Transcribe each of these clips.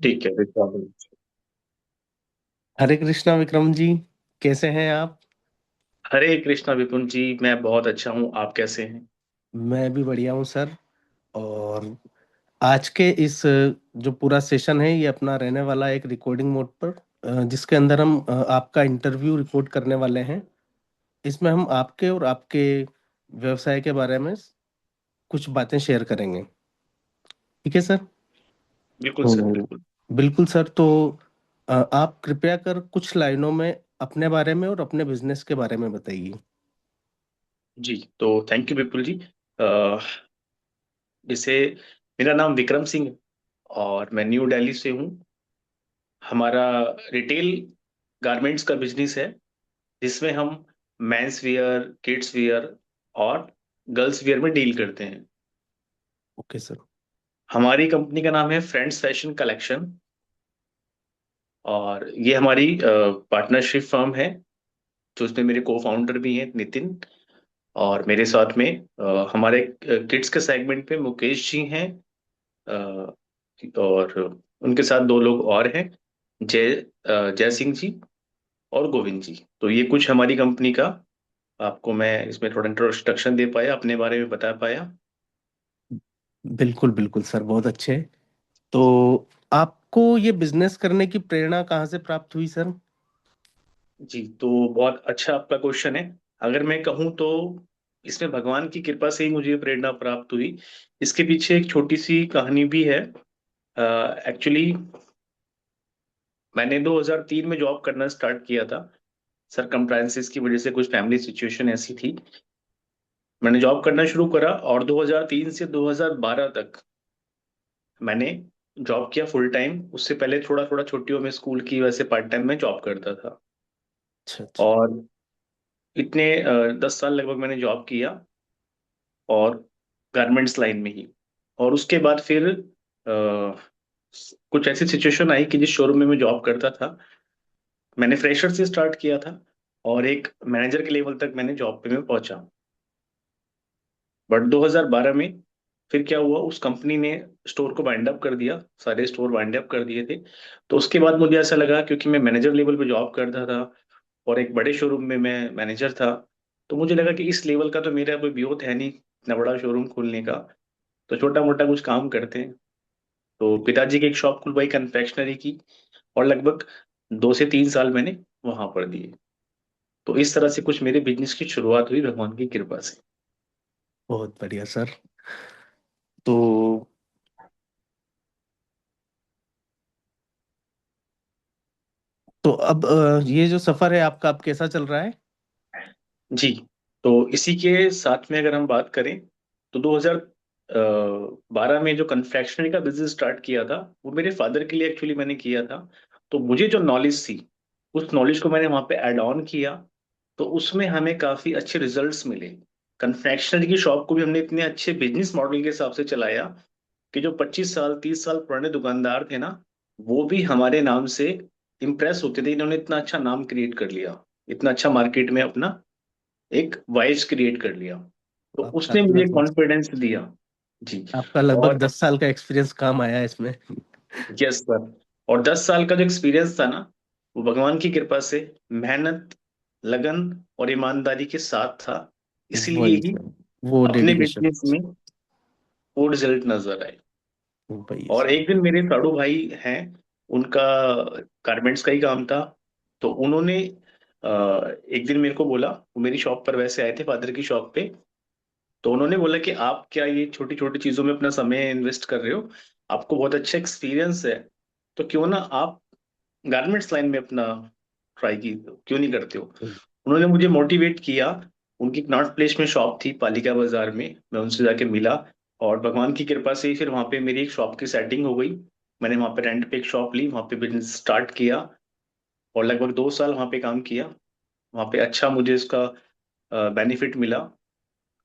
ठीक है बिल्कुल। हरे कृष्णा विक्रम जी। कैसे हैं आप? हरे कृष्णा विपुल जी, मैं बहुत अच्छा हूँ। आप कैसे हैं? मैं भी बढ़िया हूँ सर। और आज के इस जो पूरा सेशन है ये अपना रहने वाला है एक रिकॉर्डिंग मोड पर, जिसके अंदर हम आपका इंटरव्यू रिकॉर्ड करने वाले हैं। इसमें हम आपके और आपके व्यवसाय के बारे में कुछ बातें शेयर करेंगे। ठीक है सर। बिल्कुल सर, तो बिल्कुल। बिल्कुल सर। तो आप कृपया कर कुछ लाइनों में अपने बारे में और अपने बिजनेस के बारे में बताइए। जी, तो थैंक यू विपुल जी। अ, जैसे मेरा नाम विक्रम सिंह है और मैं न्यू दिल्ली से हूँ। हमारा रिटेल गारमेंट्स का बिजनेस है, जिसमें हम मेंस वियर, किड्स वियर और गर्ल्स वियर में डील करते हैं। Okay sir. हमारी कंपनी का नाम है फ्रेंड्स फैशन कलेक्शन और ये हमारी पार्टनरशिप फर्म है, जो उसमें मेरे को फाउंडर भी हैं नितिन। और मेरे साथ में हमारे किड्स के सेगमेंट पे मुकेश जी हैं। अ, और उनके साथ दो लोग और हैं, जय सिंह जी और गोविंद जी। तो ये कुछ हमारी कंपनी का आपको मैं इसमें थोड़ा इंट्रोडक्शन दे पाया, अपने बारे में बता पाया। बिल्कुल बिल्कुल सर, बहुत अच्छे। तो आपको ये बिजनेस करने की प्रेरणा कहाँ से प्राप्त हुई सर? जी, तो बहुत अच्छा आपका क्वेश्चन है। अगर मैं कहूँ तो इसमें भगवान की कृपा से ही मुझे प्रेरणा प्राप्त हुई। इसके पीछे एक छोटी सी कहानी भी है। एक्चुअली मैंने 2003 में जॉब करना स्टार्ट किया था। सरकमस्टांसेस की वजह से कुछ फैमिली सिचुएशन ऐसी थी, मैंने जॉब करना शुरू करा और 2003 से 2012 तक मैंने जॉब किया फुल टाइम। उससे पहले थोड़ा थोड़ा छुट्टियों में स्कूल की वजह से पार्ट टाइम में जॉब करता था। अच्छा अच्छा। और इतने 10 साल लगभग मैंने जॉब किया, और गारमेंट्स लाइन में ही। और उसके बाद फिर कुछ ऐसी सिचुएशन आई कि जिस शोरूम में मैं जॉब करता था, मैंने फ्रेशर से स्टार्ट किया था और एक मैनेजर के लेवल तक मैंने जॉब पे में पहुंचा। बट 2012 में फिर क्या हुआ, उस कंपनी ने स्टोर को वाइंड अप कर दिया, सारे स्टोर वाइंड अप कर दिए थे। तो उसके बाद मुझे ऐसा लगा, क्योंकि मैं मैनेजर लेवल पे जॉब करता था और एक बड़े शोरूम में मैं मैनेजर था, तो मुझे लगा कि इस लेवल का तो मेरा कोई व्यूथ है नहीं इतना बड़ा शोरूम खोलने का। तो छोटा मोटा कुछ काम करते हैं। तो पिताजी की एक शॉप खुलवाई कन्फेक्शनरी की, और लगभग 2 से 3 साल मैंने वहां पर दिए। तो इस तरह से कुछ मेरे बिजनेस की शुरुआत हुई भगवान की कृपा से। बहुत बढ़िया सर। तो अब ये जो सफर है आपका, अब कैसा चल रहा है? जी, तो इसी के साथ में अगर हम बात करें तो 2012 में जो कन्फेक्शनरी का बिजनेस स्टार्ट किया था, वो मेरे फादर के लिए एक्चुअली मैंने किया था। तो मुझे जो नॉलेज थी, उस नॉलेज को मैंने वहां पे ऐड ऑन किया। तो उसमें हमें काफी अच्छे रिजल्ट्स मिले। कन्फेक्शनरी की शॉप को भी हमने इतने अच्छे बिजनेस मॉडल के हिसाब से चलाया कि जो 25 साल 30 साल पुराने दुकानदार थे ना, वो भी हमारे नाम से इम्प्रेस होते थे। इन्होंने इतना अच्छा नाम क्रिएट कर लिया, इतना अच्छा मार्केट में अपना एक वॉइस क्रिएट कर लिया। तो आपका उसने मुझे लगभग कॉन्फिडेंस दिया। जी। आपका लगभग और 10 साल का एक्सपीरियंस काम आया इसमें। Yes sir. और 10 साल का जो एक्सपीरियंस था ना, वो भगवान की कृपा से, मेहनत, लगन और ईमानदारी के साथ था। इसलिए वही ही सर, वो अपने डेडिकेशन। बिजनेस में वो रिजल्ट नजर आए। वही और सर। एक दिन मेरे साड़ू भाई हैं, उनका गारमेंट्स का ही काम था। तो उन्होंने एक दिन मेरे को बोला, वो मेरी शॉप पर वैसे आए थे, फादर की शॉप पे। तो उन्होंने बोला कि आप क्या ये छोटी छोटी चीजों में अपना समय इन्वेस्ट कर रहे हो, आपको बहुत अच्छा एक्सपीरियंस है, तो क्यों ना आप गारमेंट्स लाइन में अपना ट्राई की, क्यों नहीं करते हो। उन्होंने मुझे मोटिवेट किया। उनकी नॉर्थ प्लेस में शॉप थी पालिका बाजार में, मैं उनसे जाके मिला। और भगवान की कृपा से ही फिर वहाँ पे मेरी एक शॉप की सेटिंग हो गई। मैंने वहाँ पे रेंट पे एक शॉप ली, वहाँ पे बिजनेस स्टार्ट किया और लगभग 2 साल वहाँ पे काम किया। वहाँ पे अच्छा मुझे इसका बेनिफिट मिला।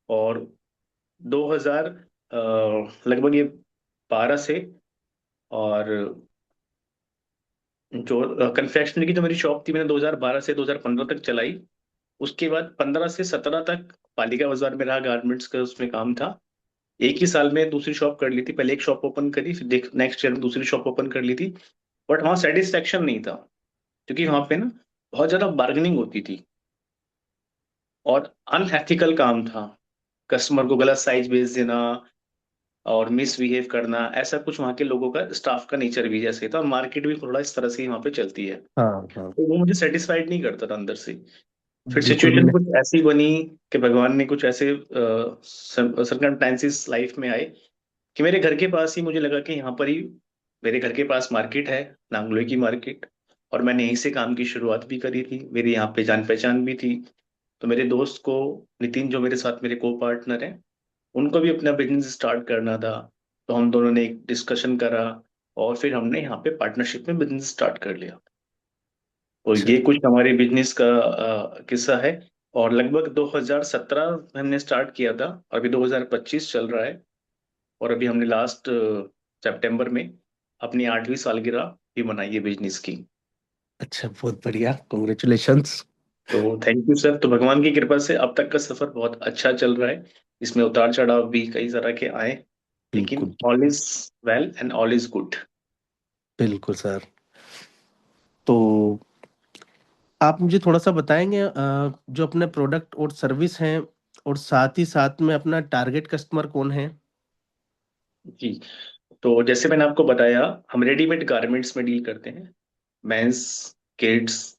और 2000 लगभग ये 12 से, और जो कन्फेक्शनरी की जो मेरी शॉप थी, मैंने 2012 से 2015 तक चलाई। उसके बाद 15 से 17 तक पालिका बाजार में रहा, गारमेंट्स का उसमें काम था। एक ही साल में दूसरी शॉप कर ली थी, पहले एक शॉप ओपन करी, फिर देख नेक्स्ट ईयर में दूसरी शॉप ओपन कर ली थी। बट वहाँ सेटिस्फेक्शन नहीं था, क्योंकि वहाँ पे ना बहुत ज्यादा बार्गेनिंग होती थी और अनएथिकल काम था। कस्टमर को गलत साइज भेज देना और मिसबिहेव करना, ऐसा कुछ वहाँ के लोगों का, स्टाफ का नेचर भी जैसे था, और मार्केट भी थोड़ा इस तरह से ही वहाँ पे चलती है। हाँ हाँ। तो वो मुझे सेटिस्फाइड नहीं करता था अंदर से। फिर बिल्कुल सिचुएशन मैंने। कुछ ऐसी बनी कि भगवान ने कुछ ऐसे सर्कमस्टांसिस लाइफ में आए कि मेरे घर के पास ही मुझे लगा कि यहाँ पर ही मेरे घर के पास मार्केट है, नांगलोई की मार्केट। और मैंने यहीं से काम की शुरुआत भी करी थी, मेरी यहाँ पे जान पहचान भी थी। तो मेरे दोस्त को, नितिन जो मेरे साथ मेरे को पार्टनर है, उनको भी अपना बिजनेस स्टार्ट करना था। तो हम दोनों ने एक डिस्कशन करा और फिर हमने यहाँ पे पार्टनरशिप में बिजनेस स्टार्ट कर लिया। तो अच्छा। ये कुछ हमारे बिजनेस का किस्सा है। और लगभग 2017 में हमने स्टार्ट किया था, अभी 2025 चल रहा है। और अभी हमने लास्ट सितंबर में अपनी 8वीं सालगिरह भी मनाई है बिजनेस की। अच्छा, बहुत बढ़िया, कॉन्ग्रेचुलेशंस। तो थैंक यू सर। तो भगवान की कृपा से अब तक का सफर बहुत अच्छा चल रहा है। इसमें उतार चढ़ाव भी कई तरह के आए, लेकिन बिल्कुल। All is well and all is good. बिल्कुल सर। तो आप मुझे थोड़ा सा बताएंगे जो अपने प्रोडक्ट और सर्विस हैं, और साथ ही साथ में अपना टारगेट कस्टमर कौन है? जी, तो जैसे मैंने आपको बताया, हम रेडीमेड गारमेंट्स में डील करते हैं। मेंस, किड्स,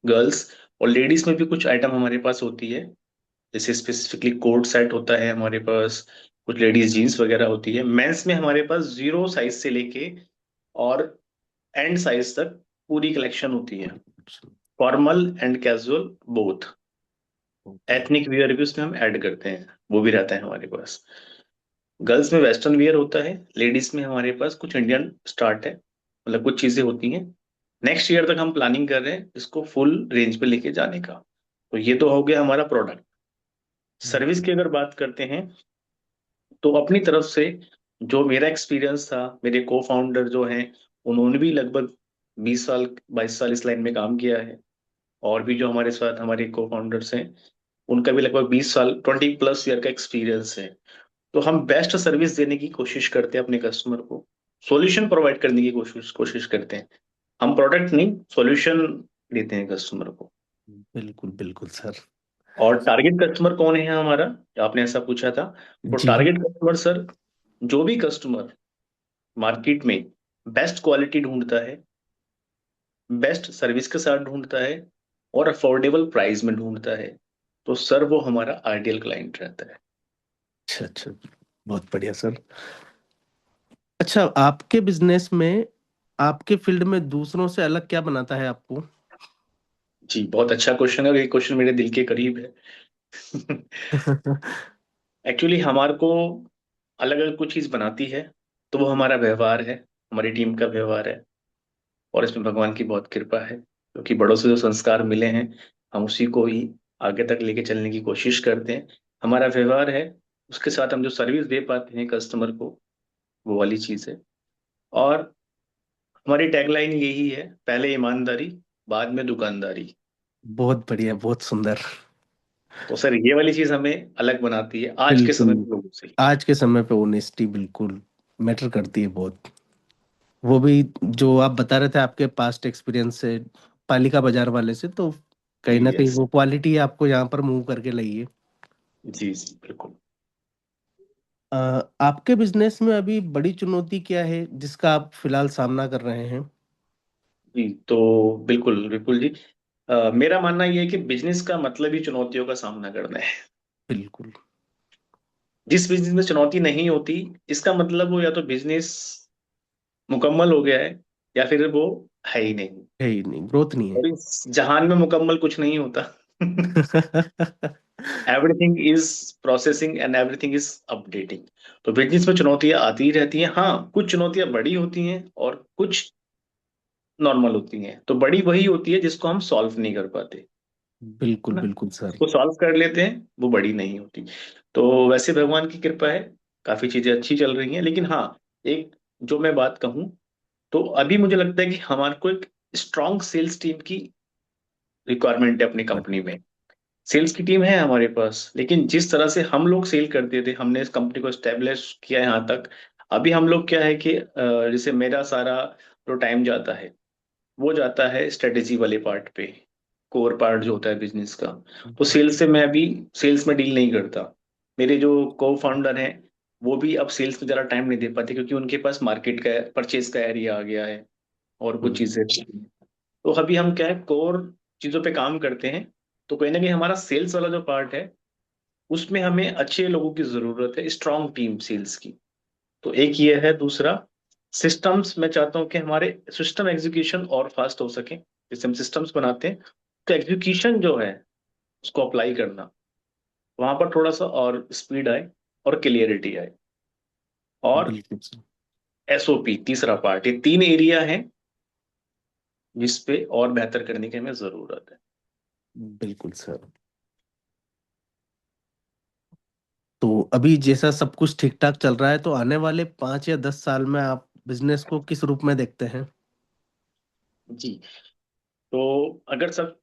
गर्ल्स और लेडीज में भी कुछ आइटम हमारे पास होती है। जैसे स्पेसिफिकली कोट सेट होता है हमारे पास, कुछ लेडीज जीन्स वगैरह होती है। मेंस में हमारे पास 0 साइज से लेके और एंड साइज तक पूरी कलेक्शन होती है। Formal and casual both. Okay. Ethnic wear भी उसमें हम ऐड करते हैं, वो भी रहता है हमारे पास। गर्ल्स में वेस्टर्न वियर होता है, लेडीज में हमारे पास कुछ इंडियन स्टार्ट है, मतलब कुछ चीजें होती हैं। नेक्स्ट ईयर तक हम प्लानिंग कर रहे हैं इसको फुल रेंज पे लेके जाने का। तो ये तो हो गया हमारा प्रोडक्ट। सर्विस बिल्कुल। की अगर बात करते हैं, तो अपनी तरफ से जो मेरा एक्सपीरियंस था, मेरे को फाउंडर जो हैं, उन्होंने भी लगभग 20 साल 22 साल इस लाइन में काम किया है। और भी जो हमारे साथ हमारे को फाउंडर्स हैं, उनका भी लगभग 20 साल 20+ ईयर का एक्सपीरियंस है। तो हम बेस्ट सर्विस देने की कोशिश करते हैं अपने कस्टमर को, सॉल्यूशन प्रोवाइड करने की कोशिश कोशिश करते हैं। हम प्रोडक्ट नहीं, सॉल्यूशन देते हैं कस्टमर को। बिल्कुल बिल्कुल सर। और टारगेट कस्टमर कौन है हमारा, आपने ऐसा पूछा था। तो जी। टारगेट कस्टमर सर, जो भी कस्टमर मार्केट में बेस्ट क्वालिटी ढूंढता है, बेस्ट सर्विस के साथ ढूंढता है और अफोर्डेबल प्राइस में ढूंढता है, तो सर वो हमारा आइडियल क्लाइंट रहता है। अच्छा अच्छा, बहुत बढ़िया सर। अच्छा, आपके बिजनेस में, आपके फील्ड में दूसरों से अलग क्या बनाता है आपको? जी, बहुत अच्छा क्वेश्चन है और ये क्वेश्चन मेरे दिल के करीब है। एक्चुअली हमारे को अलग अलग कुछ चीज बनाती है, तो वो हमारा व्यवहार है, हमारी टीम का व्यवहार है। और इसमें भगवान की बहुत कृपा है, क्योंकि बड़ों से जो संस्कार मिले हैं, हम उसी को ही आगे तक लेके चलने की कोशिश करते हैं। हमारा व्यवहार है, उसके साथ हम जो सर्विस दे पाते हैं कस्टमर को, वो वाली चीज है। और हमारी टैगलाइन यही है, पहले ईमानदारी, बाद में दुकानदारी। बहुत बढ़िया, बहुत सुंदर। तो सर ये वाली चीज हमें अलग बनाती है आज के समय बिल्कुल। में लोगों से। आज के समय पे ऑनेस्टी बिल्कुल मैटर करती है बहुत। वो भी जो आप बता रहे थे आपके पास्ट एक्सपीरियंस से, पालिका बाजार वाले से, तो कहीं जी ना कहीं यस। वो क्वालिटी आपको यहाँ पर मूव करके लाई है। जी जी बिल्कुल। अ, आपके बिजनेस में अभी बड़ी चुनौती क्या है जिसका आप फिलहाल सामना कर रहे हैं? जी, तो बिल्कुल विपुल जी, मेरा मानना यह है कि बिजनेस का मतलब ही चुनौतियों का सामना करना है। बिल्कुल। जिस बिजनेस में चुनौती नहीं होती, इसका मतलब वो या तो बिजनेस मुकम्मल हो गया है, या फिर वो है ही नहीं। है ही नहीं, ग्रोथ नहीं है। और इस जहान में मुकम्मल कुछ नहीं होता। Everything is processing and everything is updating. तो बिजनेस में चुनौतियां आती ही रहती हैं। हाँ, कुछ चुनौतियां बड़ी होती हैं और कुछ नॉर्मल होती हैं। तो बड़ी वही होती है जिसको हम सॉल्व नहीं कर पाते, है बिल्कुल ना। बिल्कुल सर। उसको सॉल्व कर लेते हैं, वो बड़ी नहीं होती। तो वैसे भगवान की कृपा है, काफी चीजें अच्छी चल रही हैं। लेकिन हाँ, एक जो मैं बात कहूँ, तो अभी मुझे लगता है कि हमारे को एक स्ट्रांग सेल्स टीम की रिक्वायरमेंट है अपनी कंपनी में। सेल्स की टीम है हमारे पास, लेकिन जिस तरह से हम लोग सेल करते थे, हमने इस कंपनी को स्टेब्लिश किया यहाँ तक। अभी हम लोग क्या है कि जैसे मेरा सारा जो टाइम जाता है वो जाता है स्ट्रेटेजी वाले पार्ट पे, कोर पार्ट जो होता है बिजनेस का। तो सेल्स से मैं अभी सेल्स में डील नहीं करता। मेरे जो को फाउंडर हैं वो भी अब सेल्स में ज़्यादा टाइम नहीं दे पाते, क्योंकि उनके पास मार्केट का परचेज का एरिया आ गया है और कुछ हम्म, चीज़ें। तो अभी हम क्या है, कोर चीज़ों पे काम करते हैं। तो कहीं ना कहीं हमारा सेल्स वाला जो पार्ट है उसमें हमें अच्छे लोगों की ज़रूरत है, स्ट्रांग टीम सेल्स की। तो एक ये है। दूसरा, सिस्टम्स, मैं चाहता हूँ कि हमारे सिस्टम एग्जीक्यूशन और फास्ट हो सके। जैसे हम सिस्टम्स बनाते हैं तो एग्जीक्यूशन जो है उसको अप्लाई करना, वहां पर थोड़ा सा और स्पीड आए और क्लियरिटी आए। और बिल्कुल सर। एसओपी तीसरा पार्ट, ये तीन एरिया है जिस पे और बेहतर करने की हमें जरूरत है। बिल्कुल सर। तो अभी जैसा सब कुछ ठीक ठाक चल रहा है, तो आने वाले 5 या 10 साल में आप बिजनेस को किस रूप में देखते हैं? जी। तो अगर सब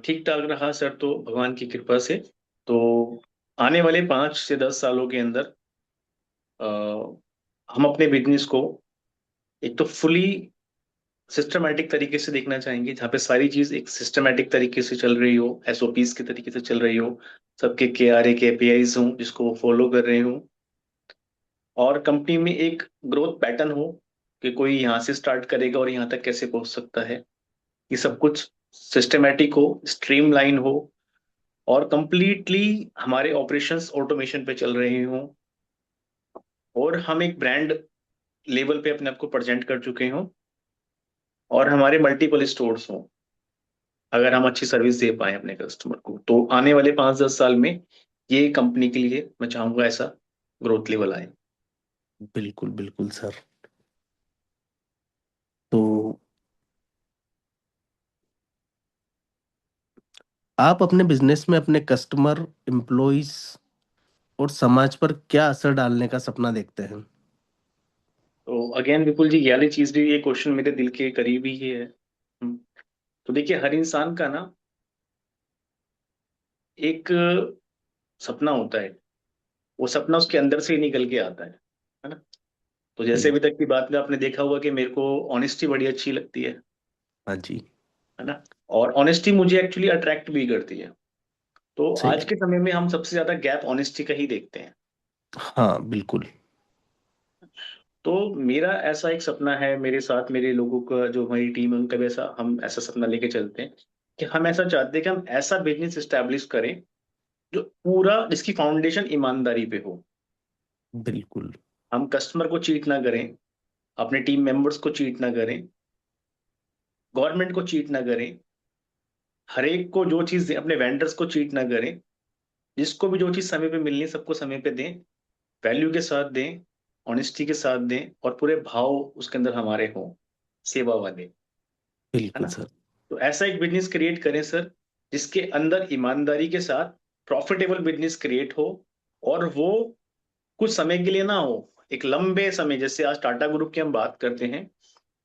ठीक ठाक रहा सर, तो भगवान की कृपा से, तो आने वाले 5 से 10 सालों के अंदर अ, हम अपने बिजनेस को एक तो फुली सिस्टमेटिक तरीके से देखना चाहेंगे, जहाँ पे सारी चीज एक सिस्टमेटिक तरीके से चल रही हो, एसओपीज के तरीके से चल रही हो, सबके KRA KPIs हों जिसको वो फॉलो कर रहे हो, और कंपनी में एक ग्रोथ पैटर्न हो कि कोई यहाँ से स्टार्ट करेगा और यहाँ तक कैसे पहुंच सकता है। ये सब कुछ सिस्टमेटिक हो, स्ट्रीमलाइन हो, और कंप्लीटली हमारे ऑपरेशंस ऑटोमेशन पे चल रहे हों, और हम एक ब्रांड लेवल पे अपने आप को प्रेजेंट कर चुके हों, और हमारे मल्टीपल स्टोर्स हों, अगर हम अच्छी सर्विस दे पाए अपने कस्टमर को, तो आने वाले 5-10 साल में ये कंपनी के लिए मैं चाहूंगा ऐसा ग्रोथ लेवल आए। बिल्कुल बिल्कुल सर। तो आप अपने बिजनेस में अपने कस्टमर, एम्प्लॉइज और समाज पर क्या असर डालने का सपना देखते हैं? तो अगेन विपुल जी, ये वाली चीज भी, ये क्वेश्चन मेरे दिल के करीब ही है। तो देखिए, हर इंसान का ना एक सपना होता है, वो सपना उसके अंदर से ही निकल के आता है ना। तो जैसे अभी बिल्कुल। तक की बात में आपने देखा होगा कि मेरे को ऑनेस्टी बड़ी अच्छी लगती हाँ जी। है ना। और ऑनेस्टी मुझे एक्चुअली अट्रैक्ट भी करती है। तो सही। आज के समय में हम सबसे ज्यादा गैप ऑनेस्टी का ही देखते हैं। हाँ बिल्कुल। तो मेरा ऐसा एक सपना है, मेरे साथ मेरे लोगों का, जो हमारी टीम है उनका भी ऐसा, हम ऐसा सपना लेके चलते हैं कि हम ऐसा चाहते हैं कि हम ऐसा बिजनेस एस्टेब्लिश करें जो पूरा, जिसकी फाउंडेशन ईमानदारी पे हो। बिल्कुल। हम कस्टमर को चीट ना करें, अपने टीम मेंबर्स को चीट ना करें, गवर्नमेंट को चीट ना करें, हर एक को जो चीज दें, अपने वेंडर्स को चीट ना करें, जिसको भी जो चीज समय पे मिलनी है सबको समय पे दें, वैल्यू के साथ दें, ऑनेस्टी के साथ दें, और पूरे भाव उसके अंदर हमारे हों, सेवा वाले, है बिल्कुल ना। सर। तो ऐसा एक बिजनेस क्रिएट करें सर, जिसके अंदर ईमानदारी के साथ प्रॉफिटेबल बिजनेस क्रिएट हो, और वो कुछ समय के लिए ना हो, एक लंबे समय, जैसे आज टाटा ग्रुप की हम बात करते हैं,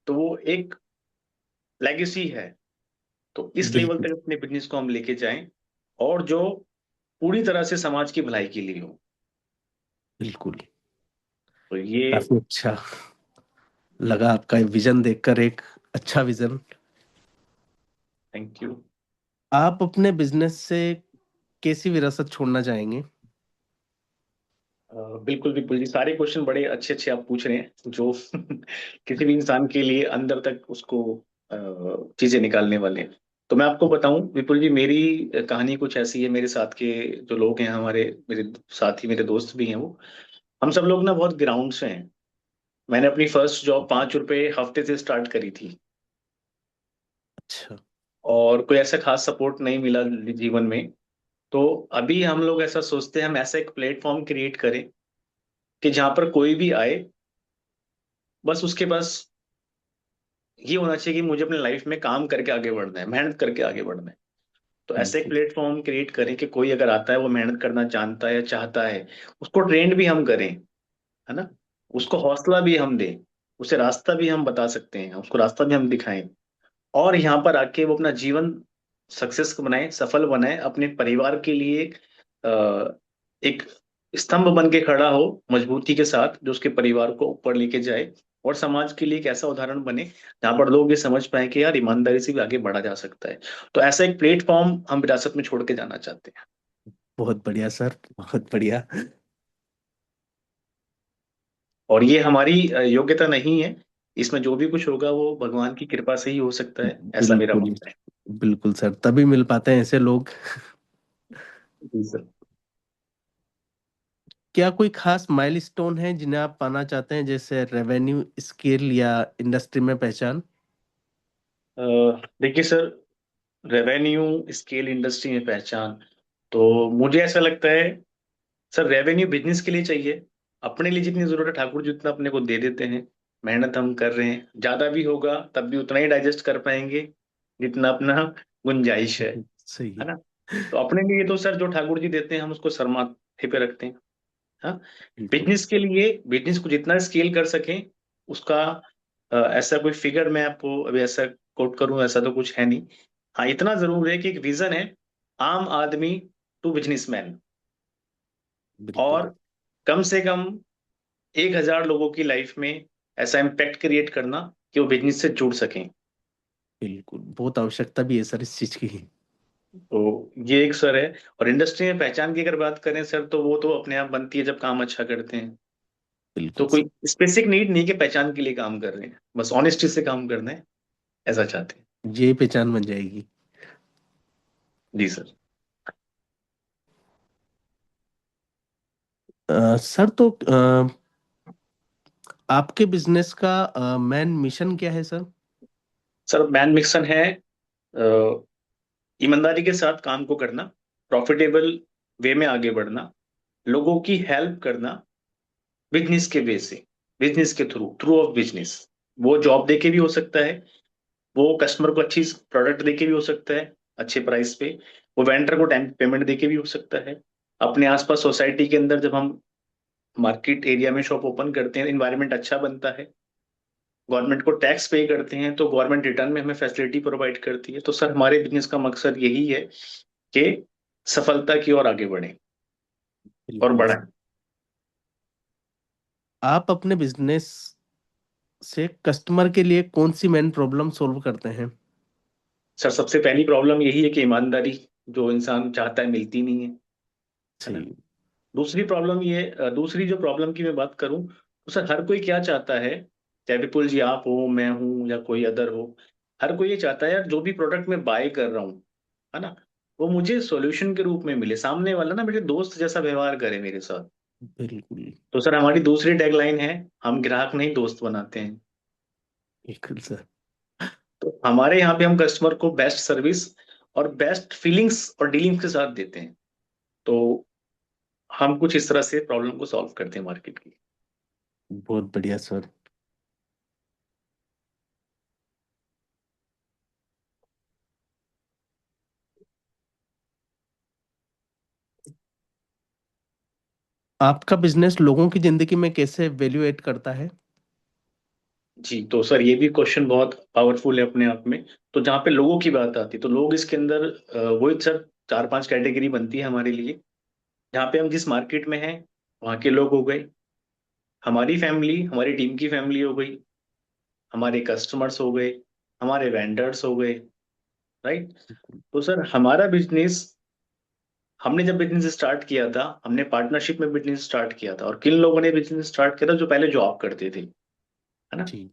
तो वो एक लेगेसी है। तो इस लेवल बिल्कुल तक अपने बिजनेस को हम लेके जाएं, और जो पूरी तरह से समाज की भलाई के लिए हो। बिल्कुल। तो ये। काफी अच्छा लगा आपका विजन देखकर, एक अच्छा विजन। Thank you. आप अपने बिजनेस से कैसी विरासत छोड़ना चाहेंगे? बिल्कुल बिल्कुल जी, सारे क्वेश्चन बड़े अच्छे अच्छे आप पूछ रहे हैं, जो किसी भी इंसान के लिए अंदर तक उसको चीजें निकालने वाले हैं। तो मैं आपको बताऊं विपुल जी, मेरी कहानी कुछ ऐसी है। मेरे साथ के जो लोग हैं, हमारे मेरे साथी, मेरे दोस्त भी हैं, वो हम सब लोग ना बहुत ग्राउंड से हैं। मैंने अपनी फर्स्ट जॉब 5 रुपए हफ्ते से स्टार्ट करी थी, अच्छा। और कोई ऐसा खास सपोर्ट नहीं मिला जीवन में। तो अभी हम लोग ऐसा सोचते हैं, हम ऐसा एक प्लेटफॉर्म क्रिएट करें कि जहां पर कोई भी आए, बस उसके पास ये होना चाहिए कि मुझे अपने लाइफ में काम करके आगे बढ़ना है, मेहनत करके आगे बढ़ना है। तो ऐसे एक बिल्कुल। प्लेटफॉर्म क्रिएट करें कि कोई अगर आता है, वो मेहनत करना जानता है या चाहता है, उसको ट्रेंड भी हम करें, है ना। उसको हौसला भी हम दें, उसे रास्ता भी हम बता सकते हैं, उसको रास्ता भी हम दिखाएं, और यहाँ पर आके वो अपना जीवन सक्सेस बनाए, सफल बनाए, अपने परिवार के लिए एक स्तंभ बन के खड़ा हो मजबूती के साथ, जो उसके परिवार को ऊपर लेके जाए, और समाज के लिए एक ऐसा उदाहरण बने जहां पर लोग ये समझ पाए कि यार ईमानदारी से भी आगे बढ़ा जा सकता है। तो ऐसा एक प्लेटफॉर्म हम विरासत में छोड़ के जाना चाहते हैं। बहुत बढ़िया सर, बहुत बढ़िया। और ये हमारी योग्यता नहीं है, इसमें जो भी कुछ होगा वो भगवान की कृपा से ही हो सकता है, ऐसा मेरा बिल्कुल, मानना है। बिल्कुल सर, तभी मिल पाते हैं ऐसे लोग। जी सर। क्या कोई खास माइलस्टोन है जिन्हें आप पाना चाहते हैं, जैसे रेवेन्यू, स्केल या इंडस्ट्री में पहचान? अ, देखिए सर, रेवेन्यू, स्केल, इंडस्ट्री में पहचान, तो मुझे ऐसा लगता है सर, रेवेन्यू बिजनेस के लिए चाहिए। अपने लिए जितनी जरूरत है ठाकुर जी उतना अपने को दे देते हैं। मेहनत हम कर रहे हैं, ज्यादा भी होगा तब भी उतना ही डाइजेस्ट कर पाएंगे जितना अपना गुंजाइश सही है है। ना। तो अपने लिए तो सर जो ठाकुर जी देते हैं हम उसको सर माथे पे रखते हैं। हाँ। बिल्कुल। बिजनेस के लिए, बिजनेस को जितना स्केल कर सकें उसका ऐसा कोई फिगर मैं आपको अभी ऐसा कोट करूं ऐसा तो कुछ है नहीं। हाँ, इतना जरूर है कि एक विजन है, आम आदमी टू बिजनेसमैन, बिल्कुल। और कम से कम 1,000 लोगों की लाइफ में ऐसा इम्पैक्ट क्रिएट करना कि वो बिजनेस से जुड़ सकें। बिल्कुल, बहुत आवश्यकता भी है सर इस चीज की। तो ये एक सर है। और इंडस्ट्री में पहचान की अगर बात करें सर, तो वो तो अपने आप बनती है जब काम अच्छा करते हैं। तो बिल्कुल कोई सर। स्पेसिफिक नीड नहीं कि पहचान के लिए काम कर रहे हैं, बस ऑनेस्टी से काम करना है, ऐसा चाहते हैं। ये पहचान बन जाएगी। जी सर। सर, तो आपके बिजनेस का मेन मिशन क्या है सर? सर मैन मिशन है अ, ईमानदारी के साथ काम को करना, प्रॉफिटेबल वे में आगे बढ़ना, लोगों की हेल्प करना, बिजनेस के वे से, बिजनेस के थ्रू, थ्रू ऑफ बिजनेस। वो जॉब देके भी हो सकता है, वो कस्टमर को अच्छी प्रोडक्ट देके भी हो सकता है अच्छे प्राइस पे, वो वेंडर को टाइम पेमेंट देके भी हो सकता है। अपने आसपास सोसाइटी के अंदर जब हम मार्केट एरिया में शॉप ओपन करते हैं, इन्वायरमेंट अच्छा बनता है, गवर्नमेंट को टैक्स पे करते हैं तो गवर्नमेंट रिटर्न में हमें फैसिलिटी प्रोवाइड करती है। तो सर हमारे बिजनेस का मकसद यही है कि सफलता की ओर आगे बढ़े और बिल्कुल बढ़ाएं। सर। आप अपने बिजनेस से कस्टमर के लिए कौन सी मेन प्रॉब्लम सॉल्व करते हैं? सर सबसे पहली प्रॉब्लम यही है कि ईमानदारी जो इंसान चाहता है मिलती नहीं है ना। सही। दूसरी प्रॉब्लम ये, दूसरी जो प्रॉब्लम की मैं बात करूं तो सर हर कोई क्या चाहता है, चाहे विपुल जी आप हो, मैं हूं, या कोई अदर हो, हर कोई ये चाहता है यार जो भी प्रोडक्ट मैं बाय कर रहा हूँ, है ना, वो मुझे सॉल्यूशन के रूप में मिले, सामने वाला ना मेरे दोस्त जैसा व्यवहार करे मेरे साथ। बिल्कुल। तो सर हमारी दूसरी टैगलाइन है, हम ग्राहक नहीं दोस्त बनाते हैं। बिल्कुल सर। तो हमारे यहाँ पे हम कस्टमर को बेस्ट सर्विस और बेस्ट फीलिंग्स और डीलिंग्स के साथ देते हैं। तो हम कुछ इस तरह से प्रॉब्लम को सॉल्व करते हैं मार्केट की। बहुत बढ़िया सर। आपका बिजनेस लोगों की जिंदगी में कैसे वैल्यू ऐड करता है? जी, तो सर ये भी क्वेश्चन बहुत पावरफुल है अपने आप में। तो जहाँ पे लोगों की बात आती है तो लोग इसके अंदर वही सर 4-5 कैटेगरी बनती है हमारे लिए। जहाँ पे हम जिस मार्केट में हैं वहाँ के लोग हो गए, हमारी फैमिली, हमारी टीम की फैमिली हो गई, हमारे कस्टमर्स हो गए, हमारे वेंडर्स हो गए, राइट। तो सर हमारा बिजनेस, हमने जब बिजनेस स्टार्ट किया था हमने पार्टनरशिप में बिजनेस स्टार्ट किया था, और किन लोगों ने बिजनेस स्टार्ट किया था, जो पहले जॉब करते थे, है ना। जी।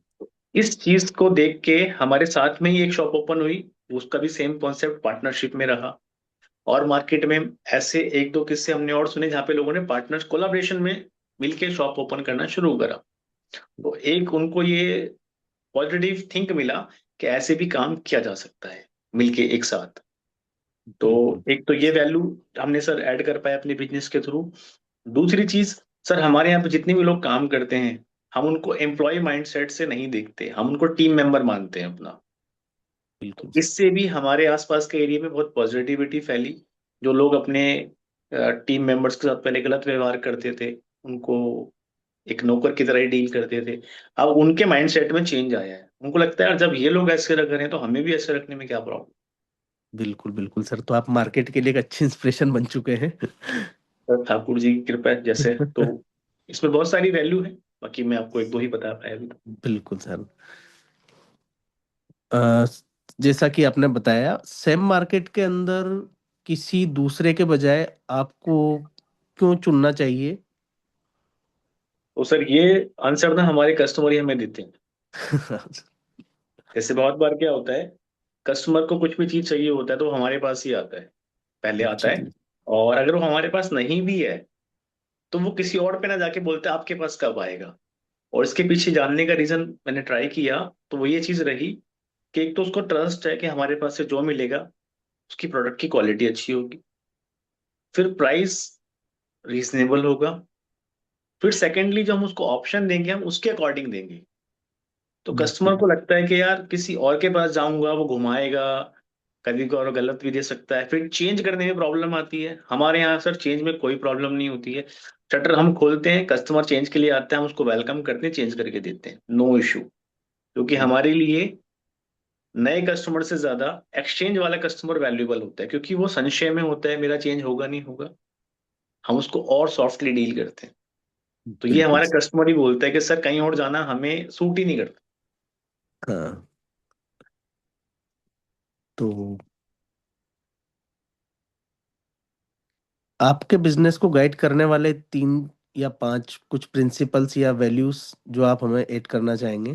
इस चीज को देख के हमारे साथ में ही एक शॉप ओपन हुई, उसका भी सेम कॉन्सेप्ट पार्टनरशिप में रहा। और मार्केट में ऐसे एक दो किस्से हमने और सुने जहाँ पे लोगों ने पार्टनर्स कोलाब्रेशन में मिलके शॉप ओपन करना शुरू करा। तो एक उनको ये पॉजिटिव थिंक मिला कि ऐसे भी काम किया जा सकता है मिलके एक साथ। तो बिल्कुल। एक तो ये वैल्यू हमने सर ऐड कर पाया अपने बिजनेस के थ्रू। दूसरी चीज, सर हमारे यहाँ पे जितने भी लोग काम करते हैं हम उनको एम्प्लॉय माइंडसेट से नहीं देखते, हम उनको टीम मेंबर मानते हैं अपना। बिल्कुल सर। इससे भी हमारे आसपास के एरिया में बहुत पॉजिटिविटी फैली। जो लोग अपने टीम मेंबर्स के साथ पहले गलत व्यवहार करते थे, उनको एक नौकर की तरह ही डील करते थे, अब उनके माइंडसेट में चेंज आया है। उनको लगता है यार जब ये लोग ऐसे रख रहे हैं तो हमें भी ऐसे रखने में क्या प्रॉब्लम। बिल्कुल बिल्कुल सर, तो आप मार्केट के लिए एक अच्छे इंस्पिरेशन बन चुके हैं। तो ठाकुर जी की कृपा है जैसे, तो इसमें बहुत सारी वैल्यू है। बाकी मैं आपको एक दो ही बता पाया अभी तो। बिल्कुल सर। अ, जैसा कि आपने बताया, सेम मार्केट के अंदर किसी दूसरे के बजाय आपको क्यों चुनना चाहिए? तो सर ये आंसर ना हमारे कस्टमर ही हमें देते हैं। जैसे बहुत बार क्या होता है, कस्टमर को कुछ भी चीज चाहिए होता है तो वो हमारे पास ही आता है, पहले आता जी है। और अगर वो हमारे पास नहीं भी है तो वो किसी और पे ना जाके बोलता है आपके पास कब आएगा। और इसके पीछे जानने का रीजन मैंने ट्राई किया, तो वो ये चीज रही कि एक तो उसको ट्रस्ट है कि हमारे पास से जो मिलेगा उसकी प्रोडक्ट की क्वालिटी अच्छी होगी, फिर प्राइस रीजनेबल होगा, फिर सेकेंडली जो हम उसको ऑप्शन देंगे हम उसके अकॉर्डिंग देंगे। तो कस्टमर बिल्कुल। को लगता है कि यार किसी और के पास जाऊंगा वो घुमाएगा, कभी को और गलत भी दे सकता है, फिर चेंज करने में प्रॉब्लम आती है। हमारे यहाँ सर चेंज में कोई प्रॉब्लम नहीं होती है। शटर हम खोलते हैं, कस्टमर चेंज के लिए आता है, हम उसको वेलकम करते हैं, चेंज करके देते हैं, नो इशू। क्योंकि हमारे लिए नए कस्टमर से ज्यादा एक्सचेंज वाला कस्टमर वैल्यूएबल होता है, क्योंकि वो संशय में होता है मेरा चेंज होगा नहीं होगा। हम उसको और सॉफ्टली डील करते हैं। तो ये बिल्कुल हमारा सर। कस्टमर ही बोलता है कि सर कहीं और जाना हमें सूट ही नहीं करता। हाँ। तो आपके बिजनेस को गाइड करने वाले 3 या 5 कुछ प्रिंसिपल्स या वैल्यूज जो आप हमें ऐड करना चाहेंगे?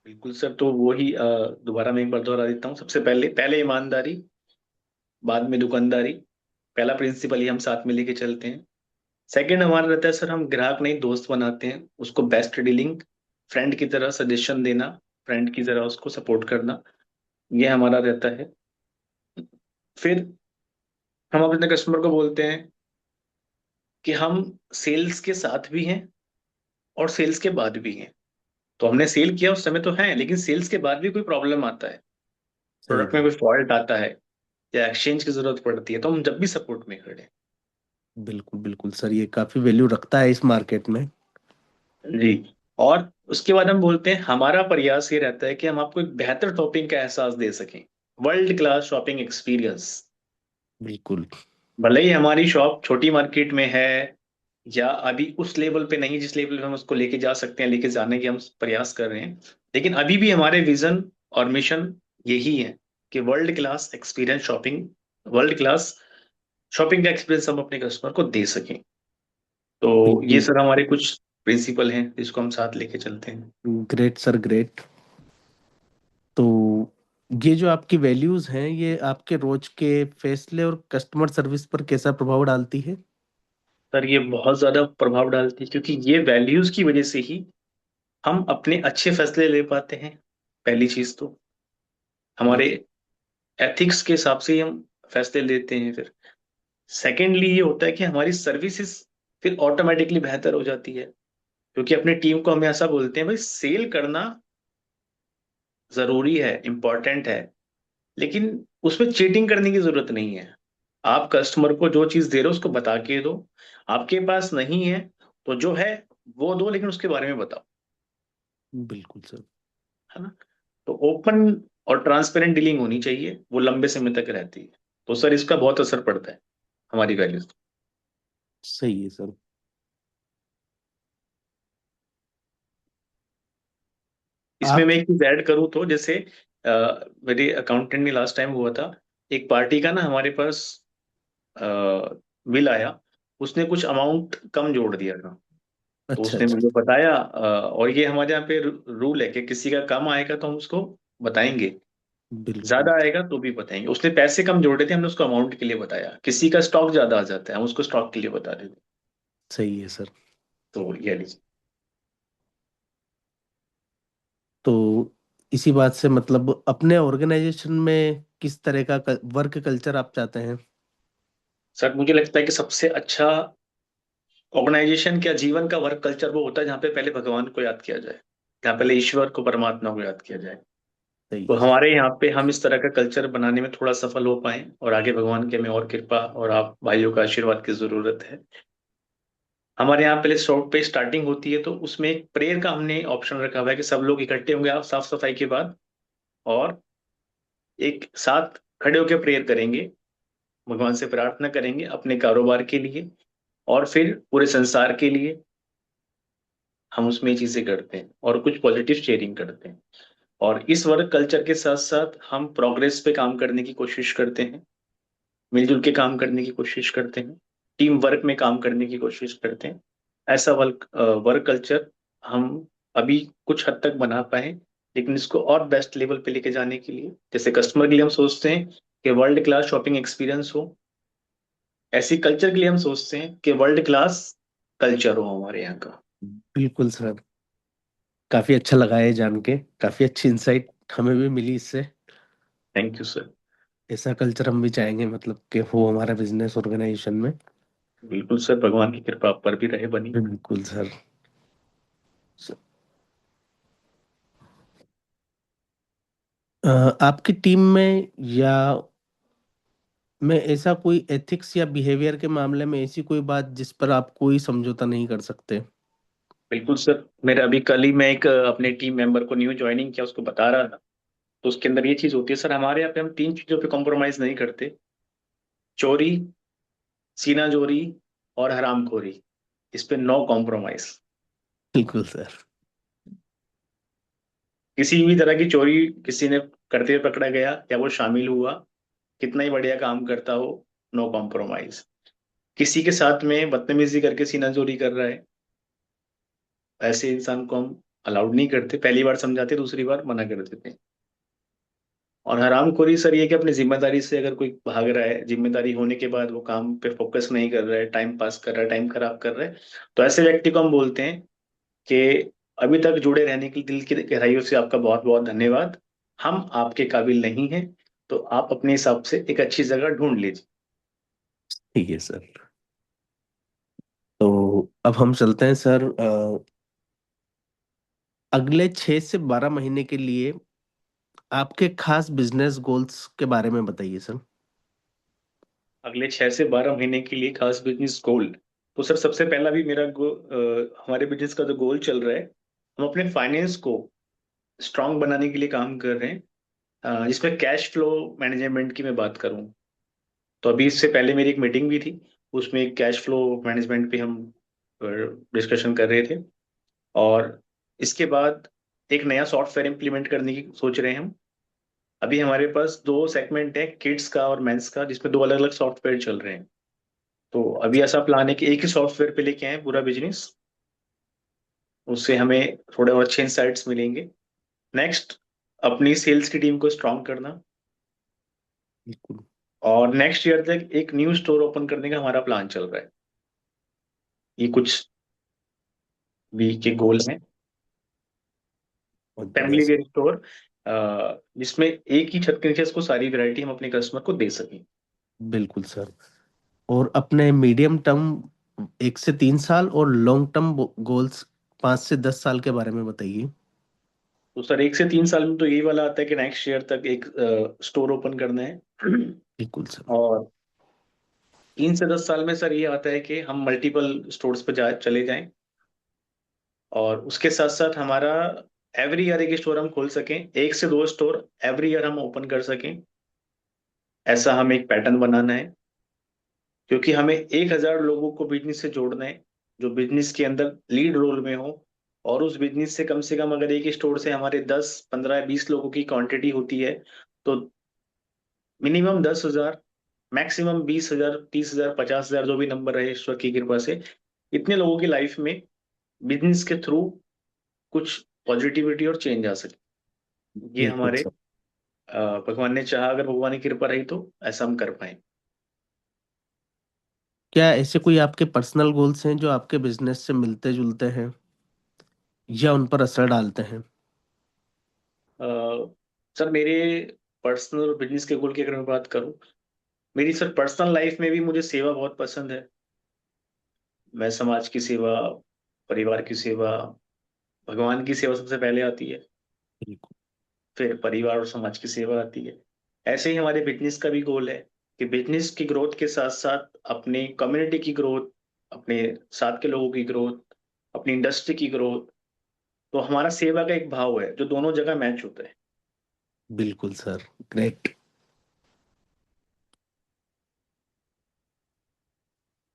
बिल्कुल सर, तो वो ही दोबारा मैं एक बार दोहरा देता हूँ। सबसे पहले पहले ईमानदारी, बाद में दुकानदारी। पहला प्रिंसिपल ही हम साथ में लेके चलते हैं। सेकंड हमारा रहता है सर, हम ग्राहक नहीं दोस्त बनाते हैं, उसको बेस्ट डीलिंग, फ्रेंड की तरह सजेशन देना, फ्रेंड की तरह उसको सपोर्ट करना, ये हमारा रहता है। फिर हम अपने कस्टमर को बोलते हैं कि हम सेल्स के साथ भी हैं और सेल्स के बाद भी हैं। तो हमने सेल किया उस समय तो है, लेकिन सेल्स के बाद भी कोई प्रॉब्लम आता है, सही प्रोडक्ट में बात। कोई फॉल्ट आता है या एक्सचेंज की जरूरत पड़ती है, तो हम जब भी सपोर्ट में खड़े हैं। बिल्कुल बिल्कुल सर, ये काफी वैल्यू रखता है इस मार्केट में। जी। और उसके बाद हम बोलते हैं हमारा प्रयास ये रहता है कि हम आपको एक बेहतर शॉपिंग का एहसास दे सकें, वर्ल्ड क्लास शॉपिंग एक्सपीरियंस। बिल्कुल। भले ही हमारी शॉप छोटी मार्केट में है या अभी उस लेवल पे नहीं जिस लेवल पे हम उसको लेके जा सकते हैं, लेके जाने की हम प्रयास कर रहे हैं, लेकिन अभी भी हमारे विजन और मिशन यही है कि world class experience shopping, world class shopping का एक्सपीरियंस हम अपने कस्टमर को दे सकें। तो ये बिल्कुल। सर हमारे कुछ प्रिंसिपल हैं जिसको हम साथ लेके चलते हैं। Great sir, great. तो ये जो आपकी वैल्यूज हैं, ये आपके रोज के फैसले और कस्टमर सर्विस पर कैसा प्रभाव डालती है? सर ये बहुत ज्यादा प्रभाव डालती है, क्योंकि ये वैल्यूज की वजह से ही हम अपने अच्छे फैसले ले पाते हैं। पहली चीज तो हमारे बिल्कुल। एथिक्स के हिसाब से ही हम फैसले लेते हैं। फिर सेकेंडली ये होता है कि हमारी सर्विसेज फिर ऑटोमेटिकली बेहतर हो जाती है, क्योंकि अपनी टीम को हम ऐसा बोलते हैं भाई सेल करना जरूरी है, इंपॉर्टेंट है, लेकिन उसमें चीटिंग करने की जरूरत नहीं है। आप कस्टमर को जो चीज दे रहे हो उसको बता के दो। आपके पास नहीं है तो जो है वो दो, लेकिन उसके बारे में बताओ। बिल्कुल सर। है ना? तो ओपन और ट्रांसपेरेंट डीलिंग होनी चाहिए, वो लंबे समय तक रहती है। तो सर इसका बहुत असर पड़ता है हमारी वैल्यूज। सही है सर। इसमें आप। मैं एक चीज ऐड करूँ तो जैसे मेरे अकाउंटेंट ने लास्ट टाइम हुआ था, एक पार्टी का ना हमारे पास बिल आया, उसने कुछ अमाउंट कम जोड़ दिया था। तो अच्छा उसने अच्छा। मुझे बताया, और ये हमारे यहाँ पे रूल है कि किसी का कम आएगा तो हम उसको बताएंगे, बिल्कुल। ज्यादा आएगा तो भी बताएंगे। उसने पैसे कम जोड़े थे, हमने उसको अमाउंट के लिए बताया। किसी का स्टॉक ज्यादा आ जाता है, हम उसको स्टॉक के लिए बता देते। सही है सर। तो ये लीजिए। तो इसी बात से मतलब अपने ऑर्गेनाइजेशन में किस तरह का वर्क कल्चर आप चाहते हैं? सर मुझे लगता है कि सबसे अच्छा ऑर्गेनाइजेशन क्या जीवन का वर्क कल्चर वो होता है जहाँ पे पहले भगवान को याद किया जाए, जहाँ पहले ईश्वर को, परमात्मा को याद किया जाए। सही तो है सर। हमारे यहाँ पे हम इस तरह का कल्चर बनाने में थोड़ा सफल हो पाए, और आगे भगवान के में और कृपा और आप भाइयों का आशीर्वाद की जरूरत है। हमारे यहाँ पहले शॉप पे स्टार्टिंग होती है तो उसमें एक प्रेयर का हमने ऑप्शन रखा हुआ है कि सब लोग इकट्ठे होंगे आप साफ सफाई के बाद, और एक साथ खड़े होकर प्रेयर करेंगे, भगवान से प्रार्थना करेंगे अपने कारोबार के लिए और फिर पूरे संसार के लिए। हम उसमें ये चीजें करते हैं और कुछ पॉजिटिव शेयरिंग करते हैं। और इस वर्क कल्चर के साथ साथ हम प्रोग्रेस पे काम करने की कोशिश करते हैं, मिलजुल के काम करने की कोशिश करते हैं, टीम वर्क में काम करने की कोशिश करते हैं। ऐसा वर्क वर्क कल्चर हम अभी कुछ हद तक बना पाए, लेकिन इसको और बेस्ट लेवल पे लेके जाने के लिए, जैसे कस्टमर के लिए हम सोचते हैं कि वर्ल्ड क्लास शॉपिंग एक्सपीरियंस हो, ऐसी कल्चर के लिए हम सोचते हैं कि वर्ल्ड क्लास कल्चर हो हमारे यहाँ का। बिल्कुल सर, काफी अच्छा लगा है जान के, काफी अच्छी इंसाइट हमें भी मिली इससे। Thank you sir. ऐसा कल्चर हम भी चाहेंगे, मतलब कि हो हमारा बिजनेस ऑर्गेनाइजेशन में। बिल्कुल सर, भगवान की कृपा आप पर भी रहे बनी। बिल्कुल सर। आपकी टीम में या में ऐसा कोई एथिक्स या बिहेवियर के मामले में ऐसी कोई बात जिस पर आप कोई समझौता नहीं कर सकते? बिल्कुल सर, मेरा अभी कल ही मैं एक अपने टीम मेंबर को न्यू ज्वाइनिंग किया, उसको बता रहा था। तो उसके अंदर ये चीज होती है सर, हमारे यहाँ पे हम तीन चीजों पे कॉम्प्रोमाइज नहीं करते: चोरी, सीनाजोरी और हरामखोरी। इस पे नो कॉम्प्रोमाइज। बिल्कुल सर। किसी भी तरह की चोरी किसी ने करते हुए पकड़ा गया या वो शामिल हुआ, कितना ही बढ़िया काम करता हो, नो कॉम्प्रोमाइज। किसी के साथ में बदतमीजी करके सीनाजोरी कर रहा है, ऐसे इंसान को हम अलाउड नहीं करते। पहली बार समझाते, दूसरी बार मना कर देते। और हरामखोरी सर ये कि अपनी जिम्मेदारी से अगर कोई भाग रहा है, जिम्मेदारी होने के बाद वो काम पे फोकस नहीं कर रहा है, टाइम पास कर रहा है, टाइम खराब कर रहा है, तो ऐसे व्यक्ति को हम बोलते हैं कि अभी तक जुड़े रहने के लिए दिल की गहराइयों से आपका बहुत बहुत धन्यवाद। हम आपके काबिल नहीं हैं, तो आप अपने हिसाब से एक अच्छी जगह ढूंढ लीजिए। ठीक है सर। तो अब हम चलते हैं सर, अगले 6 से 12 महीने के लिए आपके खास बिजनेस गोल्स के बारे में बताइए सर। अगले 6 से 12 महीने के लिए खास बिजनेस गोल, तो सर सबसे पहला भी मेरा हमारे बिजनेस का जो गोल चल रहा है, हम अपने फाइनेंस को स्ट्रांग बनाने के लिए काम कर रहे हैं। जिसमें कैश फ्लो मैनेजमेंट की मैं बात करूं, तो अभी इससे पहले मेरी एक मीटिंग भी थी, उसमें एक कैश फ्लो मैनेजमेंट पे हम डिस्कशन कर रहे थे। और इसके बाद एक नया सॉफ्टवेयर इम्प्लीमेंट करने की सोच रहे हैं हम। अभी हमारे पास दो सेगमेंट है, किड्स का और मेंस का, जिसमें दो अलग अलग सॉफ्टवेयर चल रहे हैं। तो अभी ऐसा प्लान है कि एक ही सॉफ्टवेयर पे लेके आए पूरा बिजनेस, उससे हमें थोड़े और अच्छे इंसाइट्स मिलेंगे। नेक्स्ट, अपनी सेल्स की टीम को स्ट्रांग करना। बिल्कुल। और नेक्स्ट ईयर तक एक न्यू स्टोर ओपन करने का हमारा प्लान चल रहा है। ये कुछ वीक के गोल हैं। बहुत बढ़िया फैमिली सर। वेयर स्टोर, जिसमें एक ही छत के नीचे इसको सारी वैरायटी हम अपने कस्टमर को दे सकें। बिल्कुल सर। और अपने मीडियम टर्म 1 से 3 साल और लॉन्ग टर्म गोल्स 5 से 10 साल के बारे में बताइए। तो सर 1 से 3 साल में तो यही वाला आता है कि नेक्स्ट ईयर तक एक स्टोर ओपन करना है। बिल्कुल सर। और 3 से 10 साल में सर ये आता है कि हम मल्टीपल स्टोर्स पे जा चले जाएं। और उसके साथ साथ हमारा एवरी ईयर एक स्टोर हम खोल सकें, 1 से 2 स्टोर एवरी ईयर हम ओपन कर सकें, ऐसा हमें एक पैटर्न बनाना है। क्योंकि हमें 1,000 लोगों को बिजनेस से जोड़ना है, जो बिजनेस के अंदर लीड रोल में हो। और उस बिजनेस से कम अगर एक स्टोर से हमारे 10, 15, 20 लोगों की क्वांटिटी होती है, तो मिनिमम 10,000, मैक्सिमम 20,000, 30,000, 50,000, जो भी नंबर रहे ईश्वर की कृपा से, इतने लोगों की लाइफ में बिजनेस के थ्रू कुछ पॉजिटिविटी और चेंज आ सके। ये बिल्कुल हमारे सर। भगवान ने चाहा, अगर भगवान की कृपा रही तो ऐसा हम कर पाए। क्या ऐसे कोई आपके पर्सनल गोल्स हैं जो आपके बिजनेस से मिलते जुलते हैं या उन पर असर डालते हैं? अ, सर मेरे पर्सनल और बिजनेस के गोल की अगर मैं बात करूं, मेरी सर पर्सनल लाइफ में भी मुझे सेवा बहुत पसंद है। मैं समाज की सेवा, परिवार की सेवा, भगवान की सेवा सबसे पहले आती है, बिल्कुल। फिर परिवार और समाज की सेवा आती है। ऐसे ही हमारे बिजनेस का भी गोल है कि बिजनेस की ग्रोथ के साथ साथ अपने कम्युनिटी की ग्रोथ, अपने साथ के लोगों की ग्रोथ, अपनी इंडस्ट्री की ग्रोथ। तो हमारा सेवा का एक भाव है जो दोनों जगह मैच होता है। बिल्कुल सर। ग्रेट।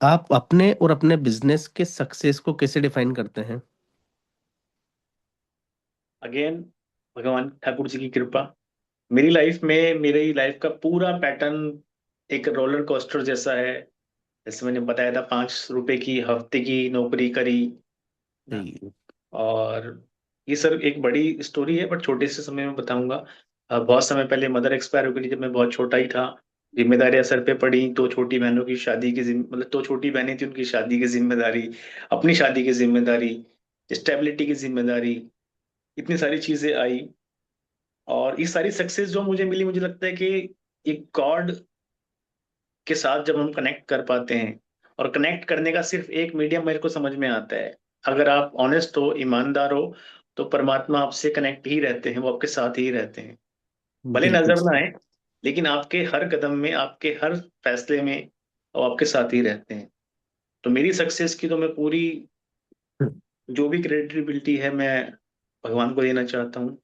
आप अपने और अपने बिजनेस के सक्सेस को कैसे डिफाइन करते हैं? अगेन, भगवान ठाकुर जी की कृपा। मेरी लाइफ में, मेरी लाइफ का पूरा पैटर्न एक रोलर कोस्टर जैसा है। जैसे मैंने बताया था, 5 रुपए की हफ्ते की नौकरी करी ना। जी। और ये सर एक बड़ी स्टोरी है, बट छोटे से समय में बताऊंगा। बहुत समय पहले मदर एक्सपायर हो गई थी, जब मैं बहुत छोटा ही था। जिम्मेदारियां सर पे पड़ी, दो छोटी बहनों की शादी की मतलब दो छोटी बहनें थी, उनकी शादी की जिम्मेदारी, अपनी शादी की जिम्मेदारी, स्टेबिलिटी की जिम्मेदारी, इतनी सारी चीजें आई। और ये सारी सक्सेस जो मुझे मिली, मुझे लगता है कि एक गॉड के साथ जब हम कनेक्ट कर पाते हैं, और कनेक्ट करने का सिर्फ एक मीडियम मेरे को समझ में आता है। अगर आप ऑनेस्ट हो, ईमानदार हो, तो परमात्मा आपसे कनेक्ट ही रहते हैं, वो आपके साथ ही रहते हैं। भले बिल्कुल नजर ना सही। आए, लेकिन आपके हर कदम में, आपके हर फैसले में वो आपके साथ ही रहते हैं। तो मेरी सक्सेस की तो मैं पूरी, जो भी क्रेडिबिलिटी है, मैं भगवान को देना चाहता हूँ,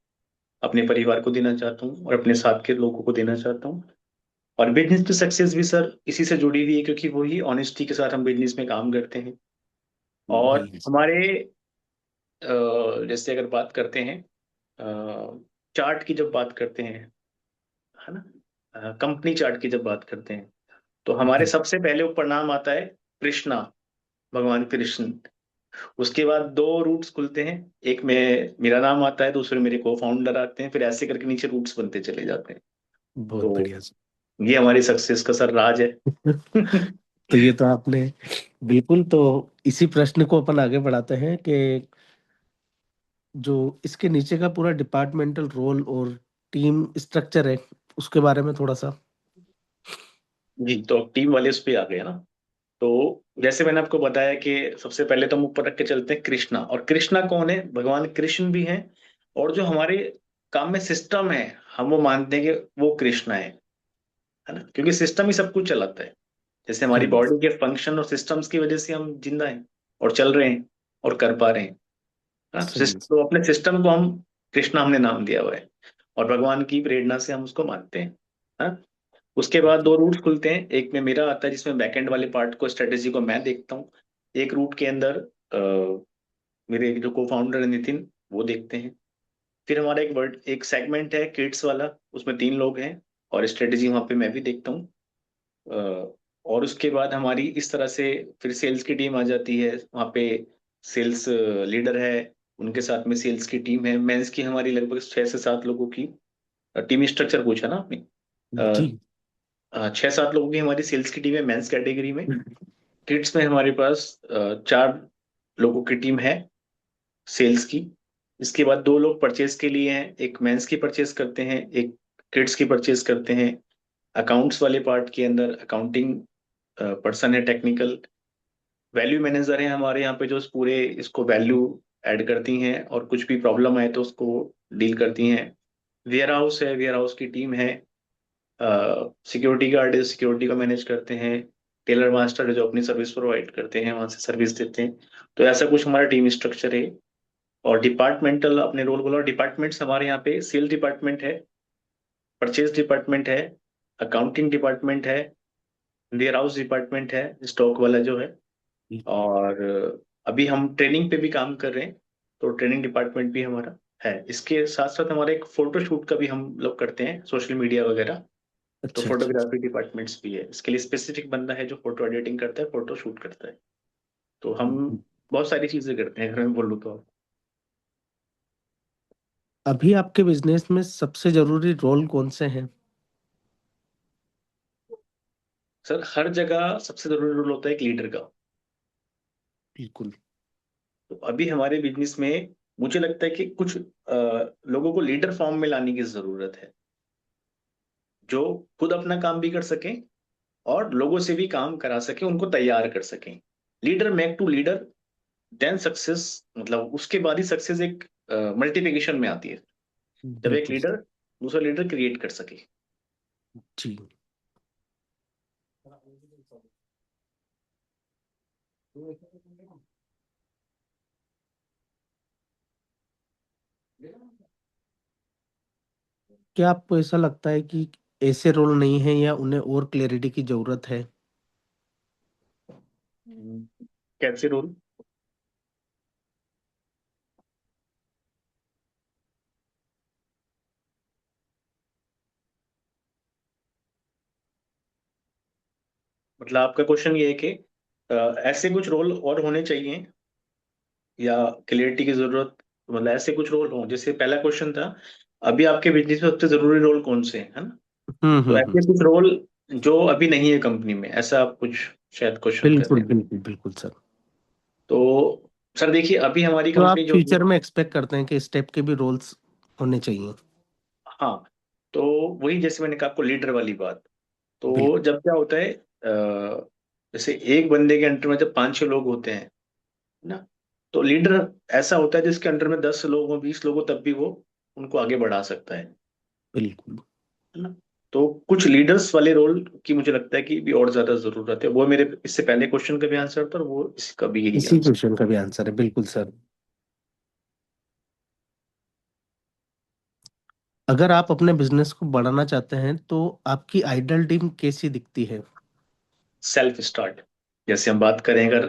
अपने परिवार को देना चाहता हूँ, और अपने साथ के लोगों को देना चाहता हूँ। और बिजनेस की सक्सेस भी सर इसी से जुड़ी हुई है, क्योंकि वही ऑनेस्टी के साथ हम बिजनेस में काम करते हैं। और जी। हमारे जैसे अगर बात करते हैं, चार्ट की जब बात करते हैं, है ना, कंपनी चार्ट की जब बात करते हैं, तो हमारे जी। सबसे पहले ऊपर नाम आता है कृष्णा, भगवान कृष्ण। उसके बाद दो रूट्स खुलते हैं, एक में मेरा नाम आता है, दूसरे मेरे को फाउंडर आते हैं, फिर ऐसे करके नीचे रूट्स बनते चले जाते हैं। बहुत तो बढ़िया सर। ये हमारी सक्सेस का सर राज है। तो ये तो आपने बिल्कुल, तो इसी प्रश्न को अपन आगे बढ़ाते हैं कि जो इसके नीचे का पूरा डिपार्टमेंटल रोल और टीम स्ट्रक्चर है, उसके बारे में थोड़ा सा। जी, तो टीम वाले उस पे आ गए ना। तो जैसे मैंने आपको बताया कि सबसे पहले तो हम ऊपर रख के चलते हैं कृष्णा। और कृष्णा कौन है? भगवान कृष्ण भी हैं। और जो हमारे काम में सिस्टम है, हम वो मानते हैं कि वो कृष्णा है ना, क्योंकि सिस्टम ही सब कुछ चलाता है। जैसे हमारी जी। बॉडी के फंक्शन और सिस्टम्स की वजह से हम जिंदा हैं और चल रहे हैं और कर पा रहे हैं, है ना। तो सही है तो सर। अपने सिस्टम को हम कृष्णा, हमने नाम दिया हुआ है, और भगवान की प्रेरणा से हम उसको मानते हैं, हाँ। उसके बाद जी। दो रूट्स खुलते हैं, एक में मेरा आता है जिसमें बैकएंड वाले पार्ट को, स्ट्रेटेजी को मैं देखता हूँ। एक रूट के अंदर मेरे जो को फाउंडर है नितिन, वो देखते हैं। फिर हमारा एक सेगमेंट है किड्स वाला, उसमें 3 लोग हैं, और स्ट्रेटेजी वहाँ पे मैं भी देखता हूँ। और उसके बाद हमारी इस तरह से फिर सेल्स की टीम आ जाती है वहाँ पे। सेल्स लीडर है, उनके साथ में सेल्स की टीम है। मेंस की हमारी लगभग 6 से 7 लोगों की टीम स्ट्रक्चर पूछा ना आपने। जी। 6-7 लोगों की हमारी सेल्स की टीम है मेंस कैटेगरी में। किड्स में हमारे पास 4 लोगों की टीम है सेल्स की। इसके बाद 2 लोग परचेज के लिए हैं, एक मेंस की परचेज करते हैं, एक किड्स की परचेज करते हैं। अकाउंट्स वाले पार्ट के अंदर अकाउंटिंग पर्सन है, टेक्निकल। वैल्यू मैनेजर है हमारे यहाँ पे, जो इस पूरे इसको वैल्यू ऐड करती हैं, और कुछ भी प्रॉब्लम आए तो उसको डील करती हैं। वेयर हाउस है, वेयर हाउस की टीम है। सिक्योरिटी गार्ड है, सिक्योरिटी को मैनेज करते हैं। टेलर मास्टर है, जो अपनी सर्विस प्रोवाइड करते हैं, वहां से सर्विस देते हैं। तो ऐसा कुछ हमारा टीम स्ट्रक्चर है। और डिपार्टमेंटल अपने रोल बोला, डिपार्टमेंट्स हमारे यहाँ पे सेल डिपार्टमेंट है, परचेज डिपार्टमेंट है, अकाउंटिंग डिपार्टमेंट है, वेयर हाउस डिपार्टमेंट है, स्टॉक वाला जो है। जी। और अभी हम ट्रेनिंग पे भी काम कर रहे हैं, तो ट्रेनिंग डिपार्टमेंट भी हमारा है। इसके साथ साथ हमारा एक फोटो शूट का भी हम लोग करते हैं, सोशल मीडिया वगैरह। तो अच्छा अच्छा अच्छा। फोटोग्राफी डिपार्टमेंट्स भी है, इसके लिए स्पेसिफिक बंदा है जो फोटो एडिटिंग करता है, फोटो शूट करता है। तो हम बहुत सारी चीजें करते हैं, अगर मैं बोलूँ तो। अभी आपके बिजनेस में सबसे जरूरी रोल कौन से हैं? सर हर जगह सबसे जरूरी रोल होता है एक लीडर का। बिल्कुल। तो अभी हमारे बिजनेस में मुझे लगता है कि कुछ लोगों को लीडर फॉर्म में लाने की जरूरत है, जो खुद अपना काम भी कर सके और लोगों से भी काम करा सके, उनको तैयार कर सकें। Leader make to leader, then success. मतलब उसके बाद ही सक्सेस एक मल्टीप्लिकेशन में आती है, जब एक बिल्कुल लीडर सर। दूसरा लीडर क्रिएट कर सके। जी। क्या आपको ऐसा लगता है कि ऐसे रोल नहीं है या उन्हें और क्लैरिटी की जरूरत है? कैसे रोल? मतलब आपका क्वेश्चन ये है कि ऐसे कुछ रोल और होने चाहिए या क्लियरिटी की जरूरत, मतलब ऐसे कुछ रोल हो, जैसे पहला क्वेश्चन था अभी आपके बिजनेस में सबसे जरूरी रोल कौन से हैं, है ना? तो हम्म। ऐसे कुछ रोल जो अभी नहीं है कंपनी में, ऐसा आप कुछ शायद क्वेश्चन कर बिल्कुल रहे हैं। बिल्कुल बिल्कुल सर। तो सर देखिए, अभी हमारी जो आप कंपनी जो है। फ्यूचर में एक्सपेक्ट करते हैं कि इस टाइप के भी रोल्स होने चाहिए। हाँ, तो वही जैसे मैंने कहा आपको लीडर वाली बात। तो बिल्कुल जब क्या होता है, जैसे एक बंदे के अंडर में जब 5-6 लोग होते हैं ना, तो लीडर ऐसा होता है जिसके अंडर में 10 लोग हो, 20 लोग हो, तब भी वो उनको आगे बढ़ा सकता बिल्कुल। है ना? तो कुछ लीडर्स वाले रोल की मुझे लगता है कि भी और ज्यादा जरूरत है। वो मेरे इससे पहले क्वेश्चन का भी आंसर था और वो इसका भी यही इसी आंसर। क्वेश्चन का भी आंसर है, बिल्कुल सर। अगर आप अपने बिजनेस को बढ़ाना चाहते हैं तो आपकी आइडल टीम कैसी दिखती है? सेल्फ स्टार्ट, जैसे हम बात करें अगर,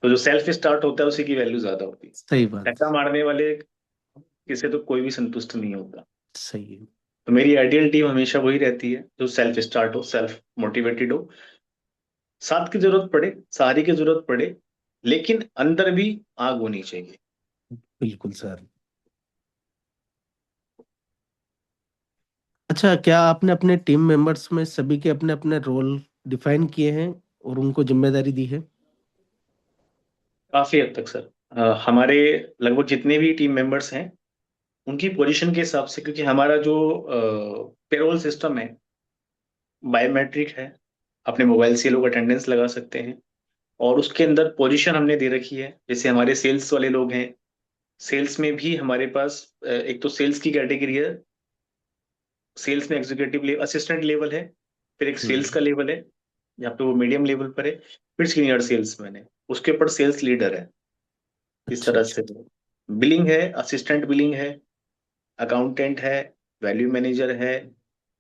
तो जो सेल्फ स्टार्ट होता है उसी की वैल्यू ज्यादा होती है। सही बात। धक्का मारने वाले किसे तो कोई भी संतुष्ट नहीं होता। सही है। तो मेरी आइडियल टीम हमेशा वही रहती है जो सेल्फ स्टार्ट हो, सेल्फ मोटिवेटेड हो, साथ की जरूरत पड़े, सहारे की जरूरत पड़े, लेकिन अंदर भी आग होनी चाहिए। बिल्कुल सर। अच्छा, क्या आपने अपने टीम मेंबर्स में सभी के अपने अपने रोल डिफाइन किए हैं और उनको जिम्मेदारी दी है? काफी हद तक सर, हमारे लगभग जितने भी टीम मेंबर्स हैं उनकी पोजीशन के हिसाब से, क्योंकि हमारा जो पेरोल सिस्टम है बायोमेट्रिक है, अपने मोबाइल से लोग अटेंडेंस लगा सकते हैं। और उसके अंदर पोजीशन हमने दे रखी है, जैसे हमारे सेल्स वाले लोग हैं, सेल्स में भी हमारे पास एक तो सेल्स की कैटेगरी है, सेल्स में एग्जीक्यूटिव लेवल, असिस्टेंट लेवल है, फिर एक सेल्स हम्म। का लेवल है जहाँ पे वो मीडियम लेवल पर है, फिर सीनियर सेल्समैन है, उसके ऊपर सेल्स लीडर है। इस अच्छा तरह अच्छा। से बिलिंग है, असिस्टेंट बिलिंग है, अकाउंटेंट है, वैल्यू मैनेजर है,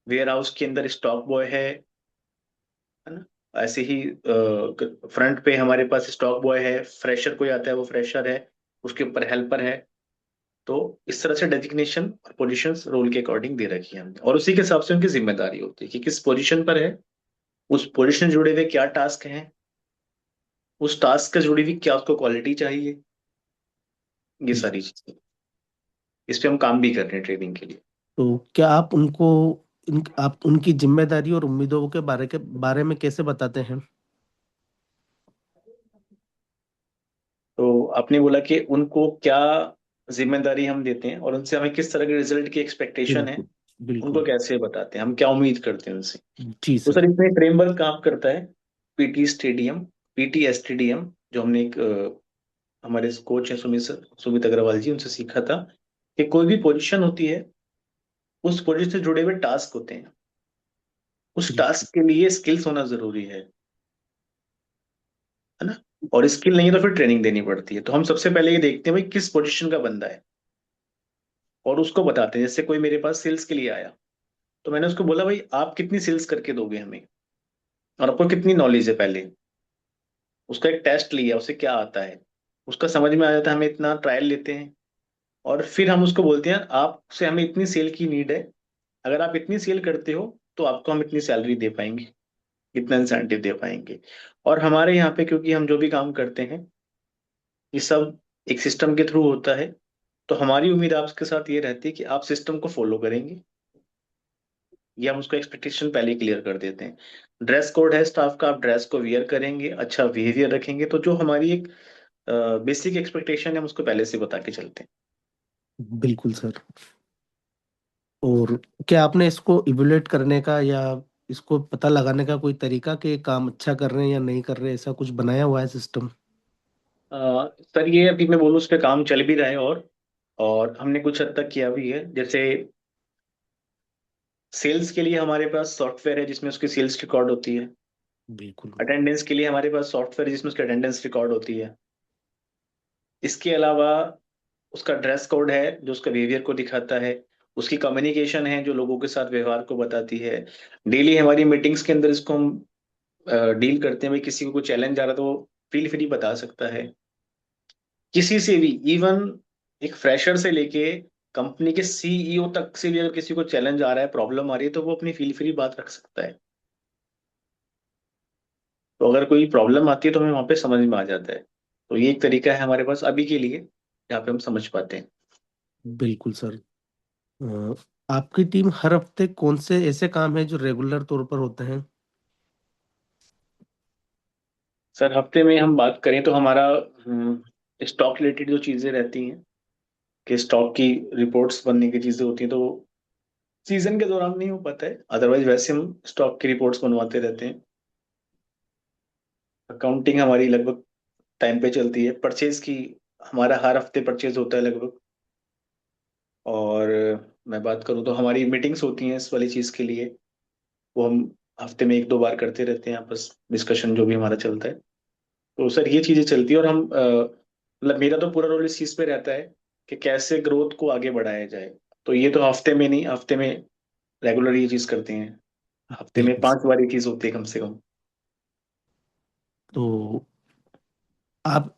वेयर हाउस के अंदर स्टॉक बॉय है ना? ऐसे ही फ्रंट पे हमारे पास स्टॉक बॉय है, फ्रेशर कोई आता है वो फ्रेशर है, उसके ऊपर हेल्पर है। तो इस तरह से डेजिग्नेशन और पोजीशंस रोल के अकॉर्डिंग दे रखी है हमने, और उसी के हिसाब से उनकी जिम्मेदारी होती है कि किस पोजीशन पर है, उस पोजीशन से जुड़े हुए क्या टास्क हैं, उस टास्क से जुड़ी हुई क्या उसको क्वालिटी चाहिए, ये सारी बिल्कुल। चीजें इस पे हम काम भी कर रहे हैं ट्रेनिंग के लिए। तो क्या आप उनको आप उनकी जिम्मेदारी और उम्मीदों के बारे में कैसे बताते हैं? तो आपने बोला कि उनको क्या जिम्मेदारी हम देते हैं और उनसे हमें किस तरह के रिजल्ट की एक्सपेक्टेशन है, बिल्कुल उनको बिल्कुल। कैसे बताते हैं, हम क्या उम्मीद करते हैं उनसे। जी तो सर। सर इसमें फ्रेमवर्क काम करता है, पीटी स्टेडियम, पीटी एसटीडीएम, जो हमने एक हमारे कोच हैं सुमित सर, सुमित अग्रवाल जी, उनसे सीखा था कि कोई भी पोजीशन होती है, उस पोजीशन से जुड़े हुए टास्क होते हैं, उस बिल्कुल टास्क के लिए स्किल्स होना जरूरी है ना? और स्किल नहीं है तो फिर ट्रेनिंग देनी पड़ती है। तो हम सबसे पहले ये देखते हैं भाई किस पोजीशन का बंदा है, और उसको बताते हैं। जैसे कोई मेरे पास सेल्स के लिए आया, तो मैंने उसको बोला भाई आप कितनी सेल्स करके दोगे हमें, और आपको कितनी नॉलेज है पहले। उसका एक टेस्ट लिया, उसे क्या आता है, उसका समझ में आ जाता है, हमें इतना ट्रायल लेते हैं, और फिर हम उसको बोलते हैं आपसे हमें इतनी सेल की नीड है, अगर आप इतनी सेल करते हो तो आपको हम इतनी सैलरी दे पाएंगे, इतना इंसेंटिव दे पाएंगे। और हमारे यहाँ पे क्योंकि हम जो भी काम करते हैं ये सब एक सिस्टम के थ्रू होता है, तो हमारी उम्मीद आपके साथ ये रहती है कि आप सिस्टम को फॉलो करेंगे, ये हम उसको एक्सपेक्टेशन पहले ही क्लियर कर देते हैं। ड्रेस कोड है स्टाफ का, आप ड्रेस को वियर करेंगे, अच्छा बिहेवियर रखेंगे, तो जो हमारी एक बेसिक एक्सपेक्टेशन है हम उसको पहले से बता के चलते हैं। बिल्कुल सर। और क्या आपने इसको इवोल्यूट करने का या इसको पता लगाने का कोई तरीका कि काम अच्छा कर रहे हैं या नहीं कर रहे हैं, ऐसा कुछ बनाया हुआ है सिस्टम? सर ये अभी मैं बोलूँ उस पर काम चल भी रहा है, और हमने कुछ हद तक किया भी है। जैसे सेल्स के लिए हमारे पास सॉफ्टवेयर है जिसमें उसकी सेल्स रिकॉर्ड होती है, बिल्कुल अटेंडेंस के लिए हमारे पास सॉफ्टवेयर है जिसमें उसकी अटेंडेंस रिकॉर्ड होती है। इसके अलावा उसका ड्रेस कोड है जो उसका बिहेवियर को दिखाता है, उसकी कम्युनिकेशन है जो लोगों के साथ व्यवहार को बताती है। डेली हमारी मीटिंग्स के अंदर इसको हम डील करते हैं, भाई किसी को कोई चैलेंज आ रहा है तो वो फील फ्री बता सकता है किसी से भी। इवन एक फ्रेशर से लेके कंपनी के सीईओ तक से भी अगर किसी को चैलेंज आ रहा है, प्रॉब्लम आ रही है, तो वो अपनी फील फ्री बात रख सकता है। तो अगर कोई प्रॉब्लम आती है तो हमें वहां पे समझ में आ जाता है। तो ये एक तरीका है हमारे पास अभी के लिए जहाँ पे हम समझ पाते हैं। बिल्कुल सर। आपकी टीम हर हफ्ते कौन से ऐसे काम है जो रेगुलर तौर पर होते हैं? सर हफ्ते में हम बात करें तो हमारा स्टॉक रिलेटेड जो चीजें रहती हैं, कि स्टॉक की रिपोर्ट्स बनने की चीजें होती हैं, तो सीजन के दौरान नहीं हो पाता है, अदरवाइज वैसे हम स्टॉक की रिपोर्ट्स बनवाते रहते हैं। अकाउंटिंग हमारी लगभग टाइम पे चलती है। परचेज की हमारा हर हफ्ते परचेज होता है लगभग। और मैं बात करूँ तो हमारी मीटिंग्स होती हैं इस वाली चीज़ के लिए, वो हम हफ्ते में एक दो बार करते रहते हैं आपस डिस्कशन जो भी हमारा चलता है। तो सर ये चीज़ें चलती है, और हम मतलब मेरा तो पूरा रोल इस चीज़ पे रहता है कि कैसे ग्रोथ को आगे बढ़ाया जाए। तो ये तो हफ्ते में नहीं, हफ्ते में रेगुलर ये चीज़ करते हैं। हफ्ते में बिल्कुल सर। 5 बार ये चीज़ होती है कम से कम। तो आप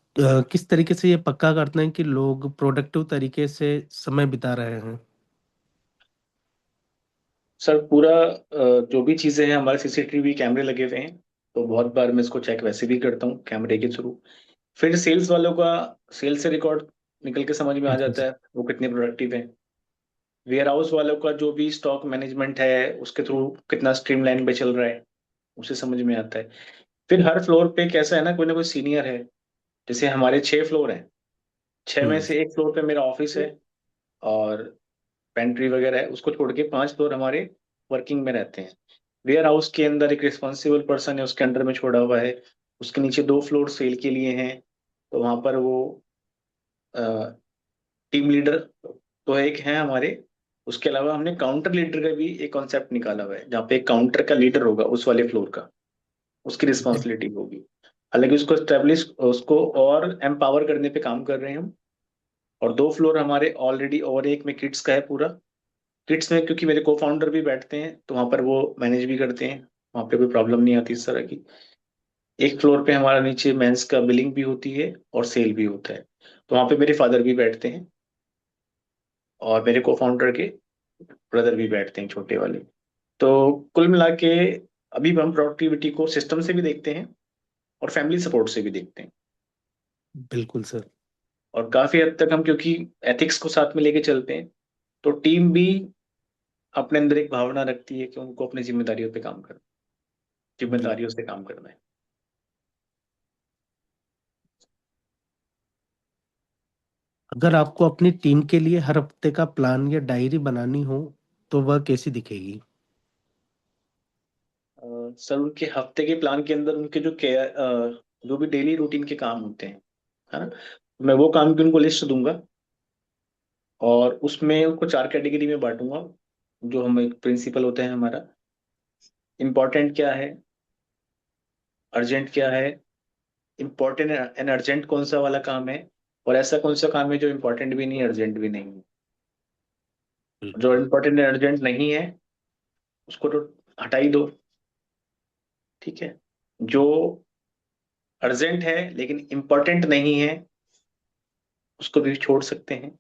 किस तरीके से ये पक्का करते हैं कि लोग प्रोडक्टिव तरीके से समय बिता रहे हैं? सर पूरा जो भी चीज़ें हैं, हमारे सीसीटीवी कैमरे लगे हुए हैं, तो बहुत बार मैं इसको चेक वैसे भी करता हूँ कैमरे के थ्रू। फिर सेल्स वालों का, सेल्स से रिकॉर्ड निकल के समझ में आ बिल्कुल जाता सर। है वो कितने प्रोडक्टिव है। वेयर हाउस वालों का जो भी स्टॉक मैनेजमेंट है उसके थ्रू कितना स्ट्रीमलाइन पे चल रहा है, उसे समझ में आता है। फिर हर फ्लोर पे कैसा है ना कोई सीनियर है। जैसे हमारे 6 फ्लोर हैं, 6 में हम्म। से एक फ्लोर पे मेरा ऑफिस है और पेंट्री वगैरह है, उसको छोड़ के 5 फ्लोर हमारे वर्किंग में रहते हैं। वेयर हाउस के अंदर एक रिस्पॉन्सिबल पर्सन है, उसके अंडर में छोड़ा हुआ है। उसके नीचे 2 फ्लोर सेल के लिए हैं, तो वहां पर वो टीम लीडर तो एक है हमारे। उसके अलावा हमने काउंटर लीडर का भी एक कॉन्सेप्ट निकाला हुआ है, जहाँ पे एक काउंटर का लीडर होगा उस वाले फ्लोर का, उसकी बिल- रिस्पॉन्सिबिलिटी होगी। हालांकि उसको स्टेब्लिश, उसको और एम्पावर करने पे काम कर रहे हैं हम। और 2 फ्लोर हमारे ऑलरेडी, और एक में किड्स का है पूरा। किड्स में क्योंकि मेरे को फाउंडर भी बैठते हैं तो वहाँ पर वो मैनेज भी करते हैं, वहाँ पे कोई प्रॉब्लम नहीं आती इस तरह की। एक फ्लोर पे हमारा नीचे मेंस का बिलिंग भी होती है और सेल भी होता है, तो वहाँ पे मेरे फादर भी बैठते हैं और मेरे को फाउंडर के ब्रदर भी बैठते हैं छोटे वाले। तो कुल मिला के अभी हम प्रोडक्टिविटी को सिस्टम से भी देखते हैं और फैमिली सपोर्ट से भी देखते हैं। बिल्कुल सर। और काफी हद तक हम क्योंकि एथिक्स को साथ में लेके चलते हैं, तो टीम भी अपने अंदर एक भावना रखती है कि उनको अपनी जिम्मेदारियों पे काम करना, जिम्मेदारियों बिल्कुल। से काम करना है। अगर आपको अपनी टीम के लिए हर हफ्ते का प्लान या डायरी बनानी हो तो वह कैसी दिखेगी? सर उनके हफ्ते के प्लान के अंदर उनके जो केयर, जो भी डेली रूटीन के काम होते हैं, है ना, मैं वो काम की उनको लिस्ट दूंगा और उसमें उनको 4 कैटेगरी में बांटूंगा। जो हम एक प्रिंसिपल होता है हमारा, इम्पोर्टेंट क्या है, अर्जेंट क्या है, इम्पोर्टेंट एंड अर्जेंट कौन सा वाला काम है, और ऐसा कौन सा काम है जो इम्पोर्टेंट भी नहीं अर्जेंट भी नहीं है। जो बिल्कुल। इम्पोर्टेंट एंड अर्जेंट नहीं है उसको तो हटा ही दो, ठीक है। जो अर्जेंट है लेकिन इम्पोर्टेंट नहीं है उसको भी छोड़ सकते हैं।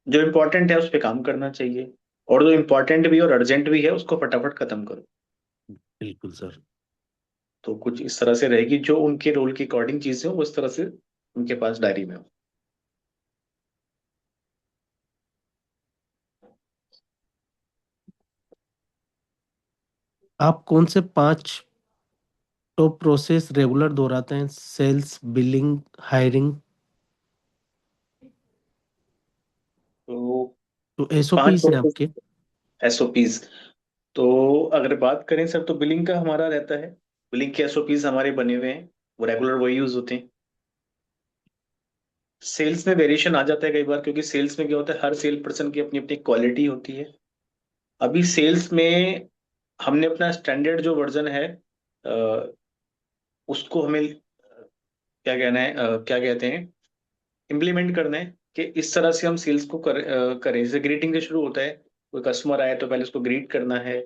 जो इम्पोर्टेंट है उस पर काम करना चाहिए, और जो इम्पोर्टेंट भी और अर्जेंट भी है उसको फटाफट खत्म करो। बिल्कुल सर। तो कुछ इस तरह से रहेगी, जो उनके रोल के अकॉर्डिंग चीजें हो वो इस तरह से उनके पास डायरी में हो। आप कौन से 5 टॉप प्रोसेस रेगुलर दोहराते हैं? सेल्स, बिलिंग, हायरिंग, तो तो 5 एसओपीज हैं प्रोसेस, आपके। एसओपीज। तो अगर बात करें सर तो बिलिंग का हमारा रहता है, बिलिंग के एसओपीज हमारे बने हुए हैं, वो रेगुलर वही यूज होते हैं। सेल्स में वेरिएशन आ जाता है कई बार, क्योंकि सेल्स में क्या होता है, हर सेल पर्सन की अपनी अपनी क्वालिटी होती है। अभी सेल्स में हमने अपना स्टैंडर्ड जो वर्जन है, अ, उसको हमें क्या कहना है, क्या कहते हैं, इम्प्लीमेंट करना है कि इस तरह से हम सेल्स को करें। जैसे ग्रीटिंग से शुरू होता है, कोई कस्टमर आए तो पहले उसको ग्रीट करना है,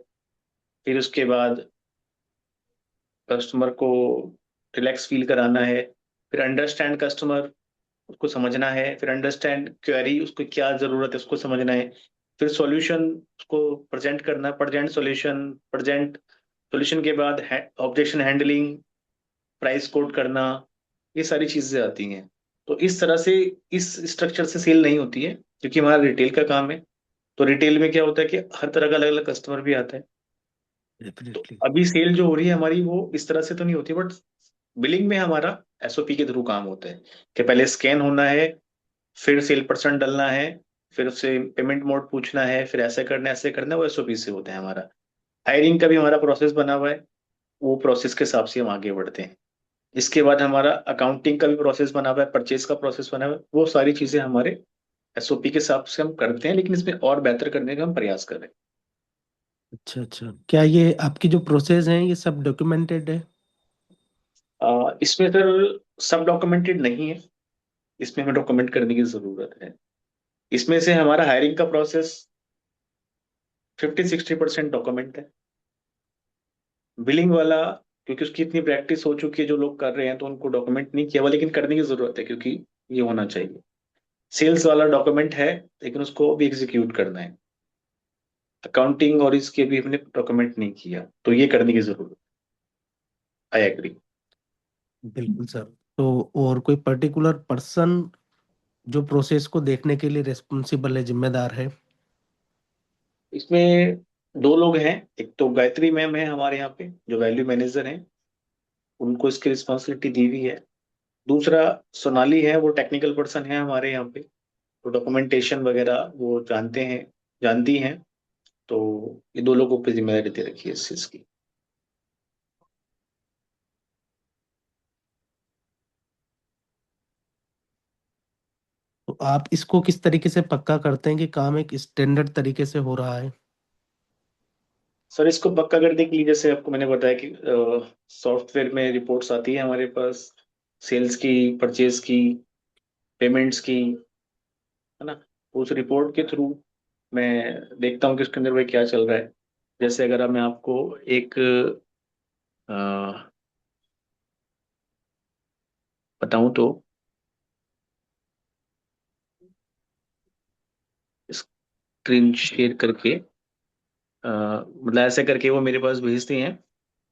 फिर उसके बाद कस्टमर को रिलैक्स फील कराना है, फिर अंडरस्टैंड कस्टमर, उसको समझना है, फिर अंडरस्टैंड क्वेरी, उसको क्या जरूरत है उसको समझना है, फिर सॉल्यूशन उसको प्रेजेंट करना, प्रेजेंट सॉल्यूशन के बाद ऑब्जेक्शन हैंडलिंग, प्राइस कोट करना, ये सारी चीजें आती हैं। तो इस तरह से, इस स्ट्रक्चर से सेल नहीं होती है, क्योंकि हमारा रिटेल का काम है। तो रिटेल में क्या होता है कि हर तरह का अलग अलग कस्टमर भी आता है। तो डेफिनेटली। अभी सेल जो हो रही है हमारी वो इस तरह से तो नहीं होती, बट बिलिंग में हमारा एसओपी के थ्रू काम होता है कि पहले स्कैन होना है, फिर सेल परसेंट डलना है, फिर उससे पेमेंट मोड पूछना है, फिर ऐसे करना है, वो एसओपी से होता है हमारा। हायरिंग का भी हमारा प्रोसेस बना हुआ है, वो प्रोसेस के हिसाब से हम आगे बढ़ते हैं। इसके बाद हमारा अकाउंटिंग का भी प्रोसेस बना हुआ है, परचेज का प्रोसेस बना हुआ है, वो सारी चीजें हमारे एसओपी के हिसाब से हम करते हैं, लेकिन इसमें और बेहतर करने का हम प्रयास कर रहे अच्छा अच्छा, क्या ये आपकी जो प्रोसेस है ये सब डॉक्यूमेंटेड है? हैं। इसमें सर सब डॉक्यूमेंटेड नहीं है, इसमें हमें डॉक्यूमेंट करने की जरूरत है। इसमें से हमारा हायरिंग का प्रोसेस 50-60% डॉक्यूमेंट है। बिलिंग वाला, क्योंकि उसकी इतनी प्रैक्टिस हो चुकी है, जो लोग कर रहे हैं, तो उनको डॉक्यूमेंट नहीं किया हुआ, लेकिन करने की जरूरत है, क्योंकि ये होना चाहिए। सेल्स वाला डॉक्यूमेंट है, लेकिन उसको भी एग्जीक्यूट करना है। अकाउंटिंग और इसके भी हमने डॉक्यूमेंट नहीं किया, तो ये करने की जरूरत। I agree. बिल्कुल सर। तो और कोई पर्टिकुलर पर्सन जो प्रोसेस को देखने के लिए रिस्पॉन्सिबल है, जिम्मेदार है? इसमें दो लोग हैं। एक तो गायत्री मैम है हमारे यहाँ पे, जो वैल्यू मैनेजर हैं, उनको इसकी रिस्पॉन्सिबिलिटी दी हुई है। दूसरा सोनाली है, वो टेक्निकल पर्सन है हमारे यहाँ पे, तो डॉक्यूमेंटेशन वगैरह वो जानती हैं। तो ये दो लोगों पे जिम्मेदारी दे रखी है इस चीज की। तो आप इसको किस तरीके से पक्का करते हैं कि काम एक स्टैंडर्ड तरीके से हो रहा है? सर इसको पक्का करने के लिए, जैसे आपको मैंने बताया कि सॉफ्टवेयर में रिपोर्ट्स आती है हमारे पास, सेल्स की, परचेज की, पेमेंट्स की, है ना। उस रिपोर्ट के थ्रू मैं देखता हूँ कि उसके अंदर भाई क्या चल रहा है। जैसे अगर मैं आपको एक बताऊं तो, स्क्रीन शेयर करके, मतलब ऐसे करके वो मेरे पास भेजती हैं,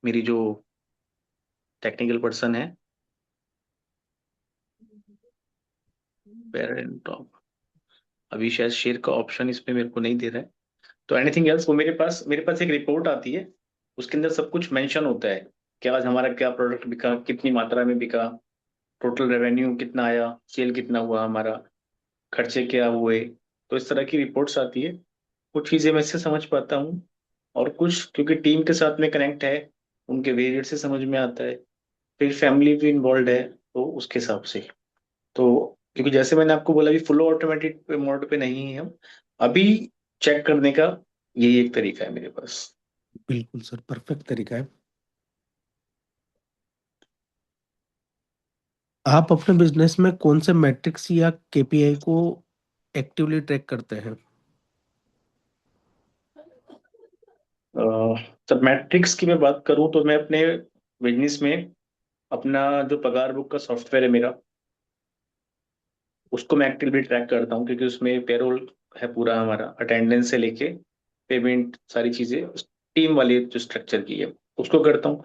मेरी जो टेक्निकल पर्सन है, पेरेंट। अभी शायद शेयर का ऑप्शन इसमें मेरे को नहीं दे रहा है। तो एनीथिंग एल्स, वो मेरे पास एक रिपोर्ट आती है, उसके अंदर सब कुछ मेंशन होता है कि आज हमारा क्या प्रोडक्ट बिका, कितनी मात्रा में बिका, टोटल रेवेन्यू कितना आया, सेल कितना हुआ हमारा, खर्चे क्या हुए। तो इस तरह की रिपोर्ट्स आती है। कुछ चीजें मैं इससे समझ पाता हूँ, और कुछ क्योंकि टीम के साथ में कनेक्ट है, उनके वेरिएट से समझ में आता है। फिर फैमिली भी इन्वॉल्व है, तो उसके हिसाब से। तो क्योंकि जैसे मैंने आपको बोला, अभी फुल ऑटोमेटिक मोड पे नहीं है हम अभी, चेक करने का यही एक तरीका है मेरे पास। बिल्कुल सर, परफेक्ट तरीका है। आप अपने बिजनेस में कौन से मैट्रिक्स या केपीआई को एक्टिवली ट्रैक करते हैं? सर मैट्रिक्स की मैं बात करूं तो मैं अपने बिजनेस में अपना जो पगार बुक का सॉफ्टवेयर है मेरा, उसको मैं एक्टिवली ट्रैक करता हूँ, क्योंकि उसमें पेरोल है पूरा हमारा, अटेंडेंस से लेके पेमेंट, सारी चीजें टीम वाली जो स्ट्रक्चर की है उसको करता हूँ।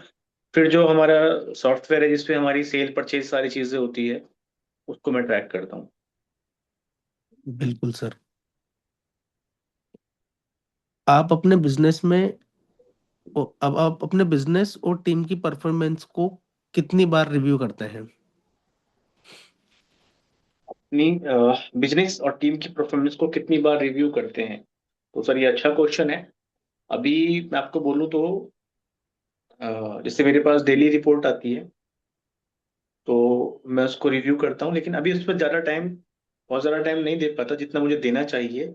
फिर जो हमारा सॉफ्टवेयर है जिसपे हमारी सेल परचेज सारी चीजें होती है, उसको मैं ट्रैक करता हूँ। बिल्कुल सर। आप अपने बिजनेस में अब आप अपने बिजनेस और टीम की परफॉर्मेंस को कितनी बार रिव्यू करते हैं? अपनी बिजनेस और टीम की परफॉर्मेंस को कितनी बार रिव्यू करते हैं, तो सर ये अच्छा क्वेश्चन है। अभी मैं आपको बोलूँ तो, जैसे मेरे पास डेली रिपोर्ट आती है, तो मैं उसको रिव्यू करता हूँ, लेकिन अभी उस पर बहुत ज़्यादा टाइम नहीं दे पाता जितना मुझे देना चाहिए।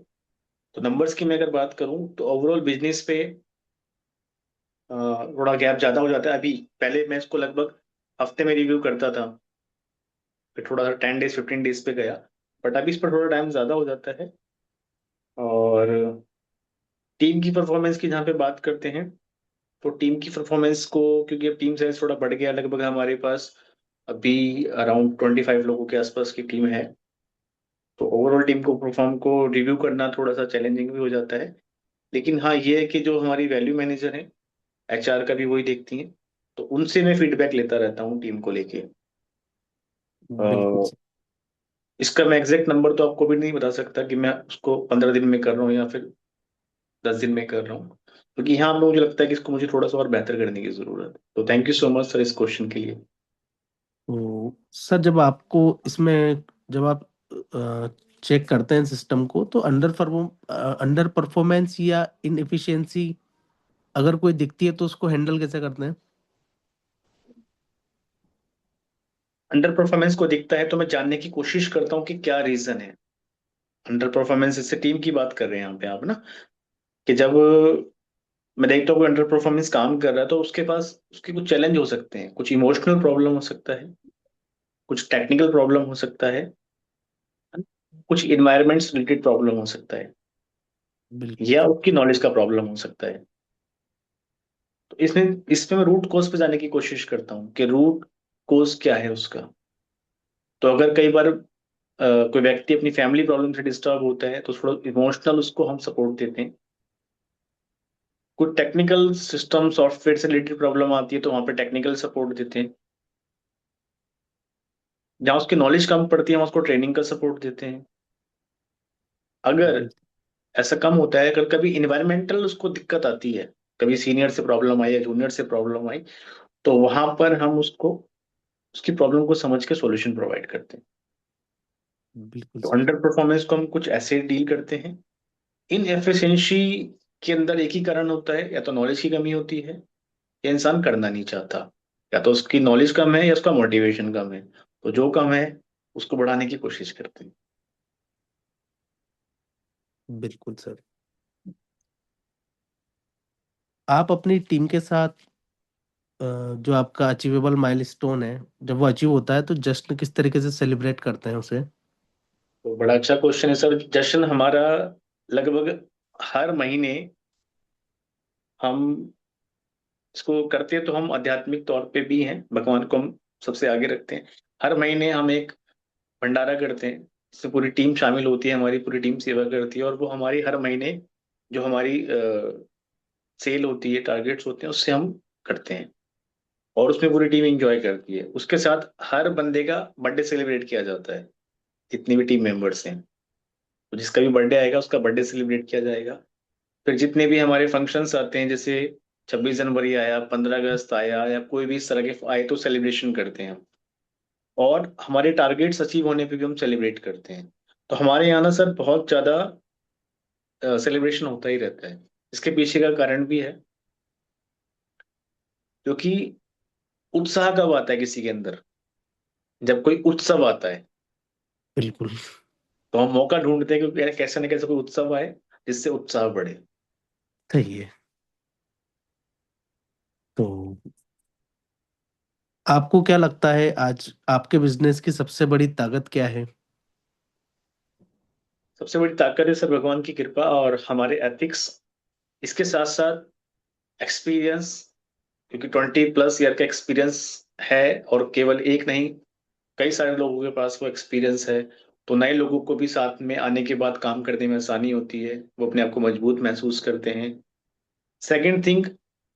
तो नंबर्स की मैं अगर बात करूँ तो ओवरऑल बिजनेस पे थोड़ा गैप ज़्यादा हो जाता है अभी। पहले मैं इसको लगभग हफ्ते में रिव्यू करता था, फिर थोड़ा सा 10 डेज 15 डेज पे गया, बट अभी इस पर थोड़ा टाइम ज़्यादा हो जाता है। और टीम की परफॉर्मेंस की जहाँ पे बात करते हैं, तो टीम की परफॉर्मेंस को, क्योंकि अब टीम साइज थोड़ा बढ़ गया, लगभग हमारे पास अभी अराउंड 25 लोगों के आसपास की टीम है। तो ओवरऑल टीम को परफॉर्म को रिव्यू करना थोड़ा सा चैलेंजिंग भी हो जाता है। लेकिन हाँ, ये है कि जो हमारी वैल्यू मैनेजर है, एचआर का भी वही देखती हैं, तो उनसे मैं फीडबैक लेता रहता हूँ टीम को लेके। बिल्कुल अ, सर। इसका मैं एग्जैक्ट नंबर तो आपको भी नहीं बता सकता कि मैं उसको 15 दिन में कर रहा हूँ या फिर 10 दिन में कर रहा हूँ, क्योंकि यहाँ पे मुझे लगता है कि इसको मुझे थोड़ा सा और बेहतर करने की जरूरत है। तो thank you so much sir इस क्वेश्चन के लिए। तो सर जब आप चेक करते हैं सिस्टम को, तो अंडर परफॉर्मेंस या इनएफिशिएंसी अगर कोई दिखती है तो उसको हैंडल कैसे करते हैं? अंडर परफॉर्मेंस को दिखता है तो मैं जानने की कोशिश करता हूँ कि क्या रीजन है। अंडर परफॉर्मेंस, इससे टीम की बात कर रहे हैं यहाँ पे आप ना, कि जब मैं देखता हूँ कि अंडर परफॉर्मेंस काम कर रहा है तो उसके पास उसके कुछ चैलेंज हो सकते हैं, कुछ इमोशनल प्रॉब्लम हो सकता है, कुछ टेक्निकल प्रॉब्लम हो सकता है, कुछ इन्वायरमेंट्स रिलेटेड प्रॉब्लम हो सकता है, बिल्कुल या सर। उसकी नॉलेज का प्रॉब्लम हो सकता है। तो इसमें इसमें मैं रूट कोज पे जाने की कोशिश करता हूँ कि रूट कोज क्या है उसका। तो अगर कई बार कोई व्यक्ति अपनी फैमिली प्रॉब्लम से डिस्टर्ब होता है तो थोड़ा इमोशनल उसको हम सपोर्ट देते हैं। कुछ टेक्निकल सिस्टम सॉफ्टवेयर से रिलेटेड प्रॉब्लम आती है तो वहाँ पे टेक्निकल सपोर्ट देते हैं। जहाँ उसकी नॉलेज कम पड़ती है हम उसको ट्रेनिंग का सपोर्ट देते हैं। अगर बिल, ऐसा कम होता है, अगर कभी इन्वायरमेंटल उसको दिक्कत आती है, कभी सीनियर से प्रॉब्लम आई या जूनियर से प्रॉब्लम आई, तो वहां पर हम उसको उसकी प्रॉब्लम को समझ के सॉल्यूशन प्रोवाइड करते हैं। बिल्कुल तो सर। अंडर परफॉर्मेंस को हम कुछ ऐसे डील करते हैं। इन एफिशिएंसी के अंदर एक ही कारण होता है, या तो नॉलेज की कमी होती है, या इंसान करना नहीं चाहता, या तो उसकी नॉलेज कम है या उसका मोटिवेशन कम है। तो जो कम है उसको बढ़ाने की कोशिश करते हैं। बिल्कुल सर। आप अपनी टीम के साथ जो आपका अचीवेबल माइलस्टोन है, जब वो अचीव होता है तो जश्न किस तरीके से सेलिब्रेट करते हैं उसे? तो बड़ा अच्छा क्वेश्चन है सर। जश्न हमारा लगभग हर महीने हम इसको करते हैं, तो हम आध्यात्मिक तौर पे भी हैं, भगवान को हम सबसे आगे रखते हैं। हर महीने हम एक भंडारा करते हैं, इसमें पूरी टीम शामिल होती है, हमारी पूरी टीम सेवा करती है, और वो हमारी हर महीने जो हमारी सेल होती है, टारगेट्स होते हैं, उससे हम करते हैं। और उसमें पूरी टीम एंजॉय करती है। उसके साथ हर बंदे का बर्थडे सेलिब्रेट किया जाता है, जितनी भी टीम मेंबर्स हैं। तो जिसका भी बर्थडे आएगा उसका बर्थडे सेलिब्रेट किया जाएगा। फिर जितने भी हमारे फंक्शंस आते हैं, जैसे 26 जनवरी आया, 15 अगस्त आया, या कोई भी इस तरह के आए, तो सेलिब्रेशन करते हैं हम। और हमारे टारगेट्स अचीव होने पे भी हम सेलिब्रेट करते हैं। तो हमारे यहाँ ना सर बहुत ज्यादा सेलिब्रेशन होता ही रहता है। इसके पीछे का कारण भी है, क्योंकि उत्साह कब आता है किसी के अंदर? जब कोई उत्सव आता है। बिल्कुल तो हम मौका ढूंढते हैं कि यार कैसे न कैसे कोई उत्सव आए जिससे उत्साह बढ़े। सही है। तो आपको क्या लगता है आज आपके बिजनेस की सबसे बड़ी ताकत क्या है? सबसे बड़ी ताकत है सर भगवान की कृपा और हमारे एथिक्स। इसके साथ साथ एक्सपीरियंस, क्योंकि 20+ ईयर का एक्सपीरियंस है, और केवल एक नहीं, कई सारे लोगों के पास वो एक्सपीरियंस है। तो नए लोगों को भी साथ में आने के बाद काम करने में आसानी होती है, वो अपने आप को मजबूत महसूस करते हैं। सेकंड थिंग,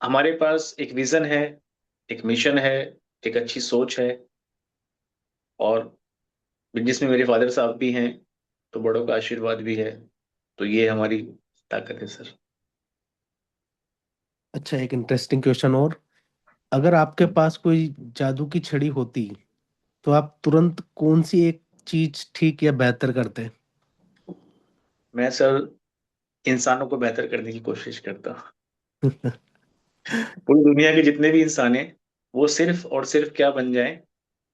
हमारे पास एक विजन है, एक मिशन है, एक अच्छी सोच है, और बिजनेस में मेरे फादर साहब भी हैं, तो बड़ों का आशीर्वाद भी है। तो ये हमारी ताकत है सर। अच्छा, एक इंटरेस्टिंग क्वेश्चन और। अगर आपके पास कोई जादू की छड़ी होती तो आप तुरंत कौन सी एक चीज ठीक या बेहतर करते? मैं सर इंसानों को बेहतर करने की कोशिश करता हूँ। पूरी दुनिया के जितने भी इंसान हैं, वो सिर्फ और सिर्फ क्या बन जाएं?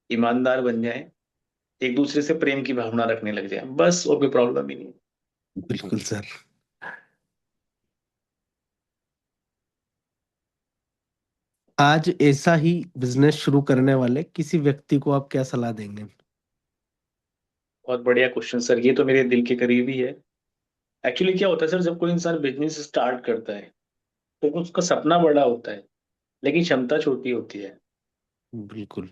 ईमानदार बन जाएं, एक दूसरे से प्रेम की भावना रखने लग जाएं, बस और कोई प्रॉब्लम ही नहीं। बिल्कुल सर। आज ऐसा ही बिजनेस शुरू करने वाले किसी व्यक्ति को आप क्या सलाह देंगे? बहुत बढ़िया क्वेश्चन सर, ये तो मेरे दिल के करीब ही है। एक्चुअली क्या होता है सर, जब कोई इंसान बिजनेस स्टार्ट करता है तो उसका सपना बड़ा होता है लेकिन क्षमता छोटी होती है। बिल्कुल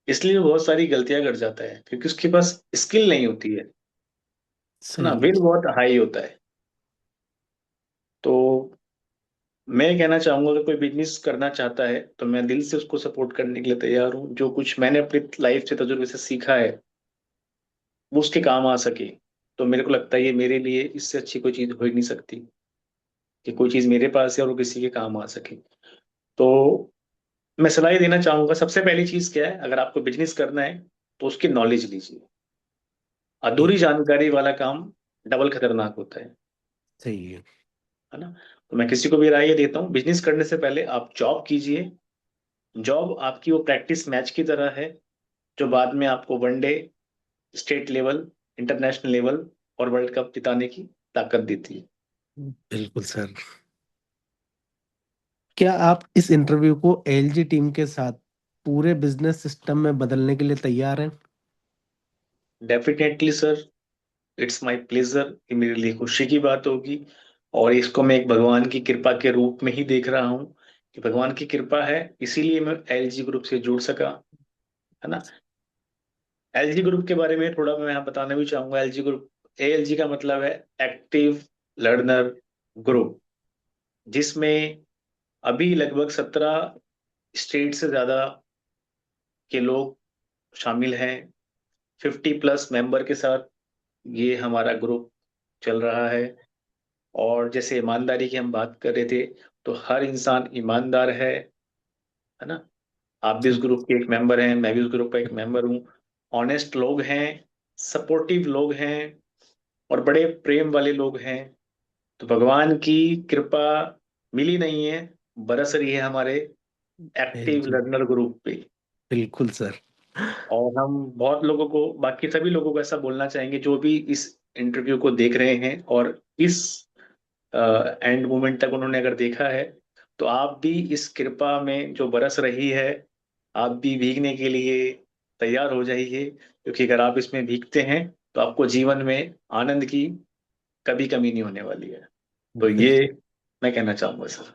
इसलिए वो बहुत सारी गलतियां कर जाता है क्योंकि उसके पास स्किल नहीं होती है ना। सही विल बात। बहुत हाई होता है। तो मैं कहना चाहूंगा अगर कोई बिजनेस करना चाहता है तो मैं दिल से उसको सपोर्ट करने के लिए तैयार हूँ। जो कुछ मैंने अपनी लाइफ से तजुर्बे से सीखा है वो उसके काम आ सके, तो मेरे को लगता है ये मेरे लिए इससे अच्छी कोई चीज हो ही नहीं सकती कि कोई चीज मेरे पास है और वो किसी के काम आ सके। तो मैं सलाह ये देना चाहूंगा, सबसे पहली चीज क्या है, अगर आपको बिजनेस करना है तो उसकी नॉलेज लीजिए। अधूरी सही। जानकारी वाला काम डबल खतरनाक होता सही है। है ना। तो मैं किसी को भी राय ये देता हूँ, बिजनेस करने से पहले आप जॉब कीजिए। जॉब आपकी वो प्रैक्टिस मैच की तरह है जो बाद में आपको one day, state level, international level और वर्ल्ड कप जिताने की ताकत देती है। बिल्कुल सर। क्या आप इस इंटरव्यू को एलजी टीम के साथ पूरे बिजनेस सिस्टम में बदलने के लिए तैयार हैं? Definitely sir, it's my pleasure. ये मेरे लिए खुशी की बात होगी और इसको मैं एक भगवान की कृपा के रूप में ही देख रहा हूँ कि भगवान की कृपा है, इसीलिए मैं एलजी ग्रुप से जुड़ सका, है ना। एलजी ग्रुप के बारे में थोड़ा मैं यहाँ बताना भी चाहूंगा। एलजी ग्रुप, एएलजी का मतलब है एक्टिव लर्नर ग्रुप, जिसमें अभी लगभग 17 स्टेट से ज्यादा के लोग शामिल हैं। 50+ मेंबर के साथ ये हमारा ग्रुप चल रहा है। और जैसे ईमानदारी की हम बात कर रहे थे, तो हर इंसान ईमानदार है ना। आप भी इस सही। ग्रुप के एक मेंबर हैं, मैं भी उस ग्रुप का एक मेंबर हूँ। ऑनेस्ट लोग हैं, सपोर्टिव लोग हैं और बड़े प्रेम वाले लोग हैं। तो भगवान की कृपा मिली नहीं है, बरस रही है हमारे एक्टिव एलजी। लर्नर ग्रुप पे। बिल्कुल सर। और हम बहुत लोगों को, बाकी सभी लोगों को ऐसा बोलना चाहेंगे जो भी इस इंटरव्यू को देख रहे हैं और इस एंड मोमेंट तक उन्होंने अगर देखा है, तो आप भी इस कृपा में जो बरस रही है, आप भी भीगने के लिए तैयार हो जाइए। क्योंकि अगर आप इसमें भीगते हैं तो आपको जीवन में आनंद की कभी कमी नहीं होने वाली है। तो ये बिल्कुल। मैं कहना चाहूंगा सर।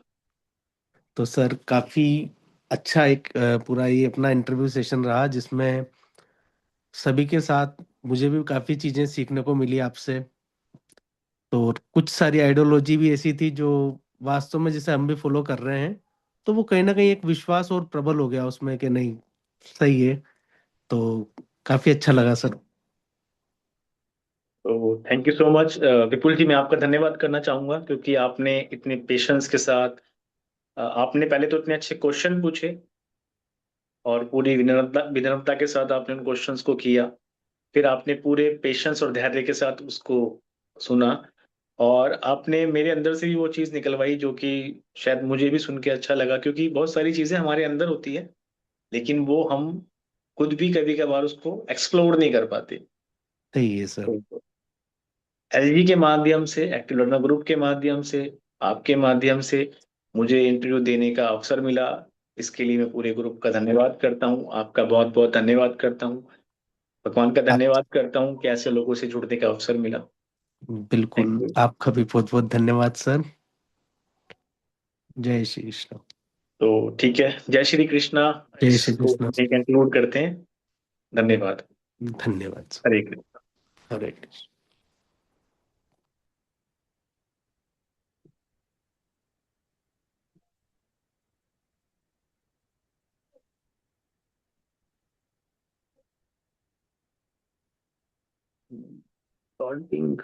तो सर काफी अच्छा एक पूरा ये अपना इंटरव्यू सेशन रहा जिसमें सभी के साथ मुझे भी काफी चीजें सीखने को मिली आपसे। तो कुछ सारी आइडियोलॉजी भी ऐसी थी जो वास्तव में जिसे हम भी फॉलो कर रहे हैं, तो वो कहीं ना कहीं एक विश्वास और प्रबल हो गया उसमें कि नहीं, सही है। तो काफी अच्छा लगा सर। तो थैंक यू सो मच विपुल जी, मैं आपका धन्यवाद करना चाहूंगा क्योंकि आपने इतने पेशेंस के साथ आपने पहले तो इतने अच्छे क्वेश्चन पूछे और पूरी विनम्रता विनम्रता के साथ आपने उन क्वेश्चंस को किया। फिर आपने पूरे पेशेंस और धैर्य के साथ उसको सुना और आपने मेरे अंदर से भी वो चीज़ निकलवाई जो कि शायद मुझे भी सुन के अच्छा लगा, क्योंकि बहुत सारी चीज़ें हमारे अंदर होती है लेकिन वो हम खुद भी कभी कभार उसको एक्सप्लोर नहीं कर पाते। सही है सर। तो एलजी के माध्यम से, एक्टिव लर्नर ग्रुप के माध्यम से, आपके माध्यम से मुझे इंटरव्यू देने का अवसर मिला। इसके लिए मैं पूरे ग्रुप का धन्यवाद करता हूँ, आपका बहुत बहुत धन्यवाद करता हूँ, भगवान का आप। धन्यवाद करता हूँ कि ऐसे लोगों से जुड़ने का अवसर मिला। बिल्कुल। Thank you. आपका भी बहुत बहुत धन्यवाद सर। जय श्री कृष्ण। तो ठीक है, जय श्री कृष्णा। जय श्री इसको कृष्ण। कंक्लूड करते हैं। धन्यवाद। धन्यवाद सर। हरे कृष्ण। हरे कृष्ण। सॉल्टिंग।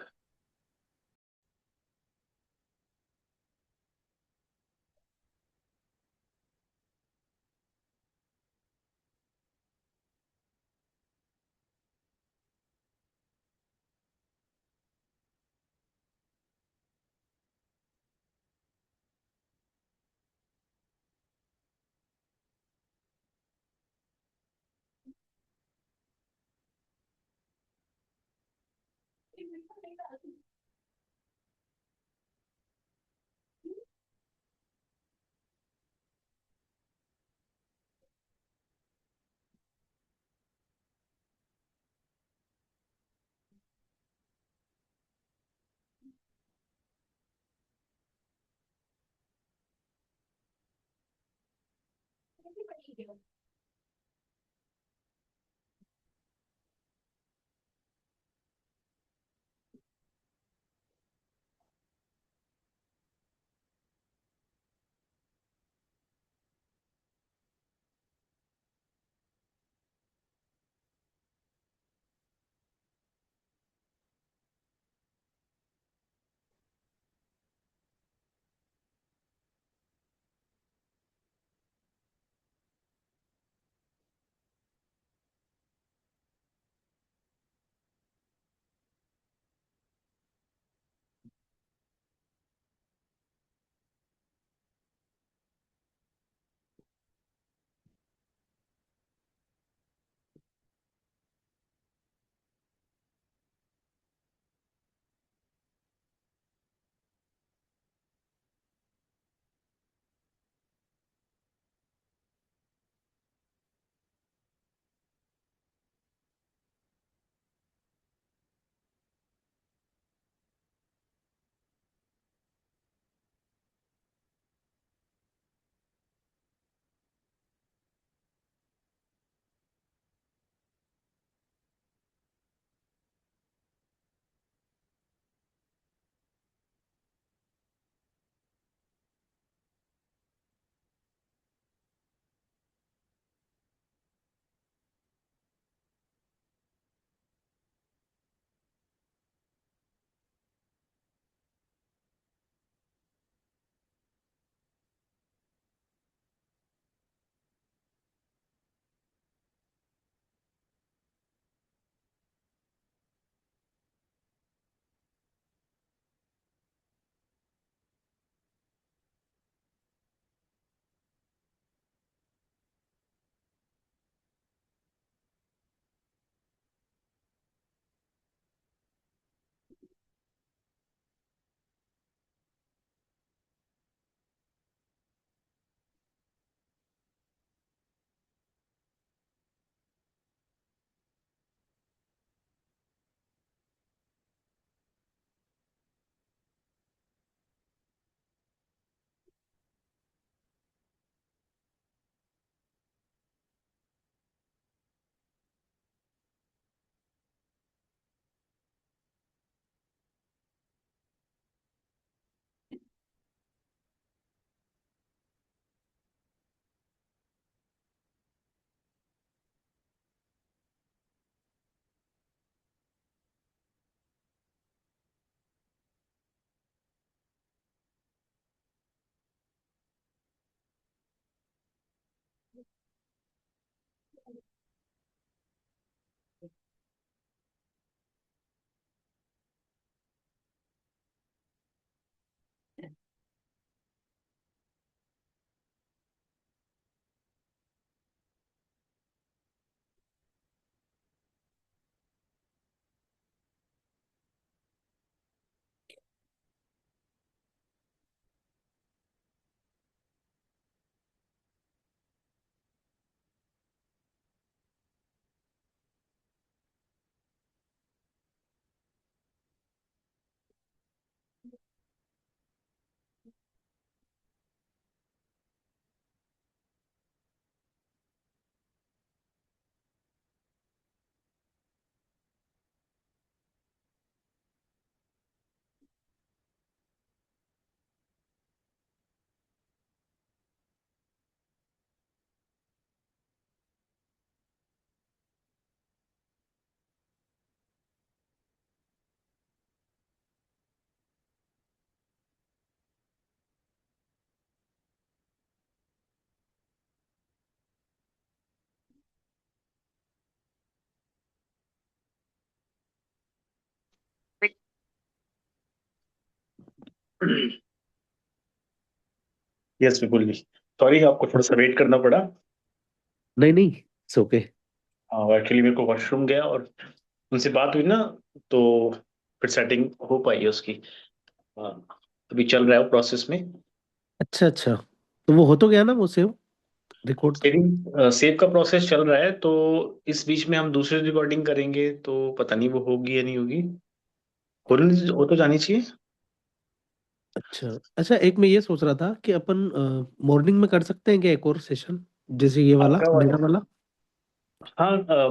यस विपुल जी, सॉरी आपको थोड़ा सा वेट करना पड़ा। नहीं नहीं, इट्स ओके। हाँ, एक्चुअली मेरे को वॉशरूम गया और उनसे बात हुई ना, तो फिर सेटिंग हो पाई है उसकी। हाँ, अभी चल रहा है प्रोसेस में। अच्छा अच्छा, तो वो हो तो गया ना वो सेव रिकॉर्ड तो। सेविंग सेव का प्रोसेस चल रहा है, तो इस बीच में हम दूसरी रिकॉर्डिंग करेंगे तो पता नहीं वो होगी या नहीं होगी। हो तो जानी चाहिए। अच्छा अच्छा, एक मैं ये सोच रहा था कि अपन मॉर्निंग में कर सकते हैं क्या एक और सेशन। जैसे ये वाला आपका मेरा वाला। हाँ,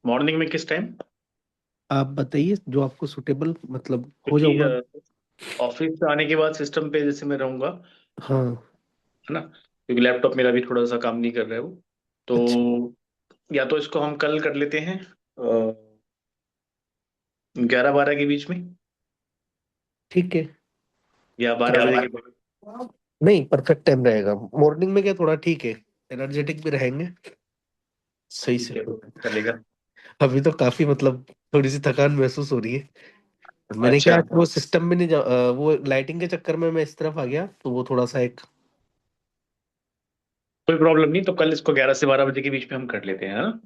मॉर्निंग में किस टाइम? आप बताइए जो आपको सुटेबल मतलब हो जाऊंगा। क्योंकि ऑफिस से आने के बाद सिस्टम पे जैसे मैं रहूंगा, हाँ। है ना, क्योंकि लैपटॉप मेरा भी थोड़ा सा काम नहीं कर रहा है वो। अच्छा। तो या तो इसको हम कल कर लेते हैं 11-12 के बीच में, ठीक है। या क्या 12 बजे के बात। बाद। नहीं, परफेक्ट टाइम रहेगा। मॉर्निंग में क्या थोड़ा ठीक है, एनर्जेटिक भी रहेंगे सही से। ठीक है, तो चलेगा। अभी तो काफी मतलब थोड़ी सी थकान महसूस हो रही है। मैंने क्या अच्छा, वो सिस्टम में नहीं वो लाइटिंग के चक्कर में मैं इस तरफ आ गया, तो वो थोड़ा सा एक। कोई प्रॉब्लम नहीं, तो कल इसको 11 से 12 बजे के बीच में हम कर लेते हैं, हाँ।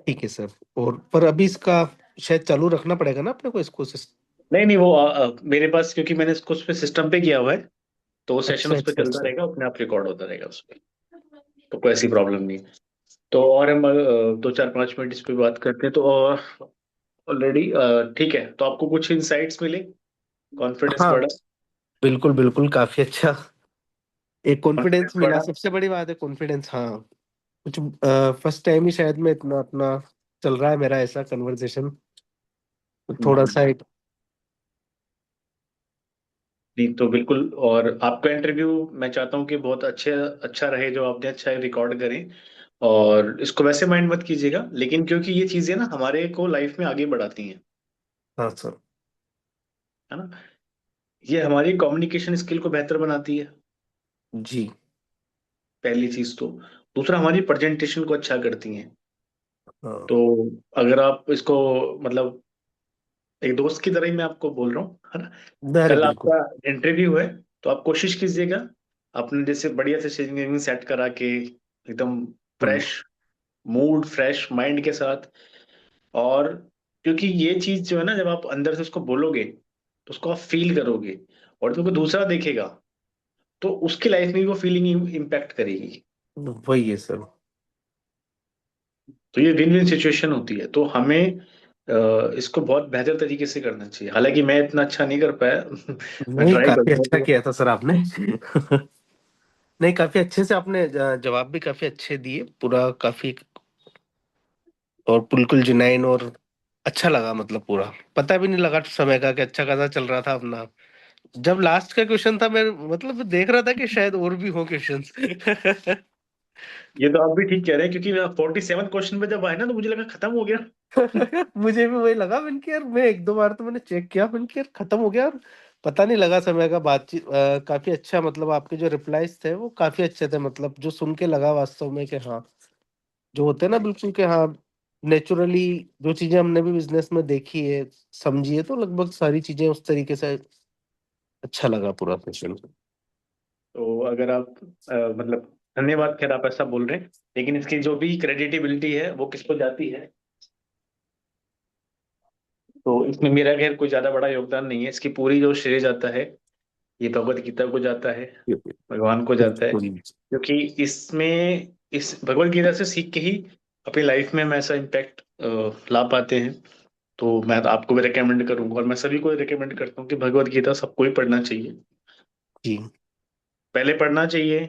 ठीक है सर। और पर अभी इसका शायद चालू रखना पड़ेगा ना अपने को इसको नहीं नहीं, वो मेरे पास, क्योंकि मैंने इसको उस पर सिस्टम पे किया हुआ है, तो वो सेशन अच्छा उस पर अच्छा चलता अच्छा। रहेगा, अपने आप रिकॉर्ड होता रहेगा उस पर। तो कोई ऐसी प्रॉब्लम नहीं है। तो और हम 2-4-5 मिनट इस पे बात करते हैं, तो और ऑलरेडी ठीक है, तो आपको कुछ इंसाइट्स मिले, कॉन्फिडेंस हाँ बढ़ा? बिल्कुल बिल्कुल, काफी अच्छा। एक कॉन्फिडेंस कॉन्फिडेंस मिला, बढ़ा। सबसे बड़ी बात है कॉन्फिडेंस। हाँ। कुछ फर्स्ट टाइम ही शायद मैं इतना अपना चल रहा है मेरा ऐसा कन्वर्सेशन, थोड़ा सा हम्म। एक। नहीं तो बिल्कुल, और आपका इंटरव्यू मैं चाहता हूँ कि बहुत अच्छा रहे, जो आपने अच्छा रिकॉर्ड करें। और इसको वैसे माइंड मत कीजिएगा, लेकिन क्योंकि ये चीजें ना हमारे को लाइफ में आगे बढ़ाती हैं, हाँ सर। है ना। ये हमारी कम्युनिकेशन स्किल को बेहतर बनाती है, जी। पहली चीज तो। दूसरा, हमारी प्रेजेंटेशन को अच्छा करती हैं। हाँ। तो अगर आप इसको, मतलब एक दोस्त की तरह ही मैं आपको बोल रहा हूँ, है ना। अरे कल बिल्कुल। आपका इंटरव्यू है, तो आप कोशिश कीजिएगा अपने जैसे बढ़िया से शेविंग सेट करा के, एकदम बिल्कुल। फ्रेश मूड, फ्रेश माइंड के साथ। और क्योंकि ये चीज जो है ना, जब आप अंदर से उसको बोलोगे, तो उसको आप फील करोगे, और जब कोई दूसरा देखेगा, तो उसकी लाइफ में भी वो फीलिंग इम्पैक्ट करेगी। वही है सर। तो ये विन विन सिचुएशन होती है, तो हमें इसको बहुत बेहतर तरीके से करना चाहिए। हालांकि मैं इतना अच्छा नहीं कर पाया मैं नहीं, ट्राई काफी अच्छा करूंगा। किया था सर आपने। नहीं, काफी अच्छे से आपने जवाब भी काफी अच्छे दिए पूरा, काफी। और बिल्कुल जुनैन, और अच्छा लगा मतलब पूरा। पता भी नहीं लगा समय का कि अच्छा खासा चल रहा था अपना। जब लास्ट का क्वेश्चन था, मैं मतलब देख रहा था कि शायद और भी हो क्वेश्चंस। ये तो आप भी ठीक कह रहे हैं, क्योंकि 47 क्वेश्चन पे जब आए ना, तो मुझे लगा खत्म हो गया। मुझे भी वही लगा। मैंने कि यार, मैं एक दो बार तो मैंने चेक किया, मैंने कि यार खत्म हो गया। और पता नहीं लगा समय का। बातचीत काफी अच्छा, मतलब आपके जो रिप्लाईज थे वो काफी अच्छे थे, मतलब जो सुन के लगा वास्तव में कि हाँ, जो होते हैं ना बिल्कुल कि हाँ, नेचुरली जो चीजें हमने भी बिजनेस में देखी है, समझी है, तो लगभग सारी चीजें उस तरीके से। अच्छा लगा पूरा सेशन। तो अगर आप मतलब, धन्यवाद, खैर आप ऐसा बोल रहे हैं, लेकिन इसकी जो भी क्रेडिटेबिलिटी है वो किसको जाती है? तो इसमें मेरा खैर कोई ज्यादा बड़ा योगदान नहीं है, इसकी पूरी जो श्रेय जाता है, ये भगवत गीता को जाता है, भगवान को जाता है। बिल्कुल। क्योंकि इसमें, इस भगवत गीता से सीख के ही अपनी लाइफ में हम ऐसा इम्पैक्ट ला पाते हैं। तो मैं तो आपको भी रिकमेंड करूंगा, और मैं सभी को रिकमेंड करता हूँ कि भगवत गीता सबको ही पढ़ना चाहिए। जी। पहले पढ़ना चाहिए,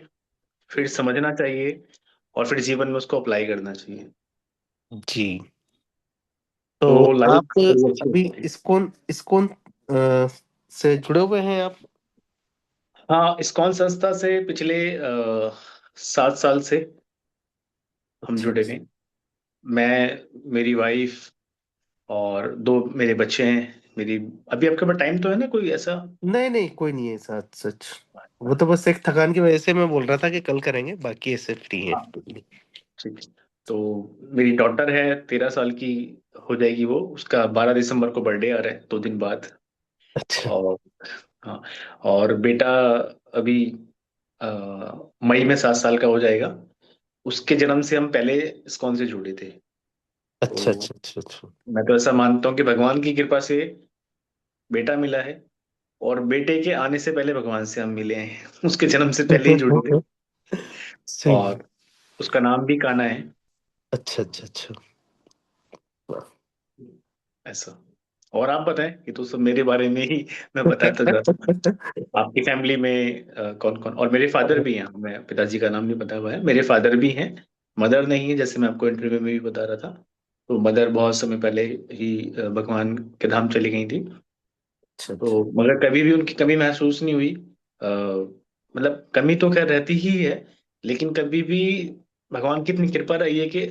फिर समझना चाहिए, और फिर जीवन में उसको अप्लाई करना चाहिए। जी। तो तो लाइफ आप बड़ी अच्छी अभी होती है। इस्कॉन इस्कॉन से जुड़े हुए हैं आप? हाँ, इस्कॉन संस्था से पिछले 7 साल से हम अच्छा जुड़े अच्छा। हुए हैं। मैं, मेरी वाइफ, और 2 मेरे बच्चे हैं। मेरी, अभी आपके पास टाइम तो है ना कोई ऐसा? नहीं नहीं, कोई नहीं है साथ सच। वो तो बस एक थकान की वजह से मैं बोल रहा था कि कल करेंगे, बाकी ऐसे फ्री है। हाँ, ठीक है। तो मेरी डॉटर है, 13 साल की हो जाएगी वो, उसका 12 दिसंबर को बर्थडे आ रहा है, 2 दिन बाद। अच्छा। और हाँ, और बेटा अभी अ, मई में 7 साल का हो जाएगा। उसके जन्म से हम पहले इस्कॉन से जुड़े थे। अच्छा तो अच्छा अच्छा अच्छा। मैं तो ऐसा मानता हूँ कि भगवान की कृपा से बेटा मिला है, और बेटे के आने से पहले भगवान से हम मिले हैं उसके जन्म से पहले ही जुड़े थे। सही है। और उसका नाम भी कान्हा है, अच्छा अच्छा अच्छा। ऐसा। और आप बताएं, ये तो सब मेरे बारे में ही मैं बताता जा रहा हूँ। आपकी फैमिली में कौन कौन, और मेरे फादर भी हैं, मैं पिताजी का नाम नहीं पता हुआ है, मेरे फादर भी हैं। मदर नहीं है, जैसे मैं आपको इंटरव्यू में भी बता रहा था। तो मदर बहुत समय पहले ही भगवान के धाम चली गई थी। अच्छा अच्छा। तो मगर कभी भी उनकी कमी महसूस नहीं हुई। मतलब कमी तो खैर रहती ही है, लेकिन कभी भी भगवान की इतनी कृपा रही है कि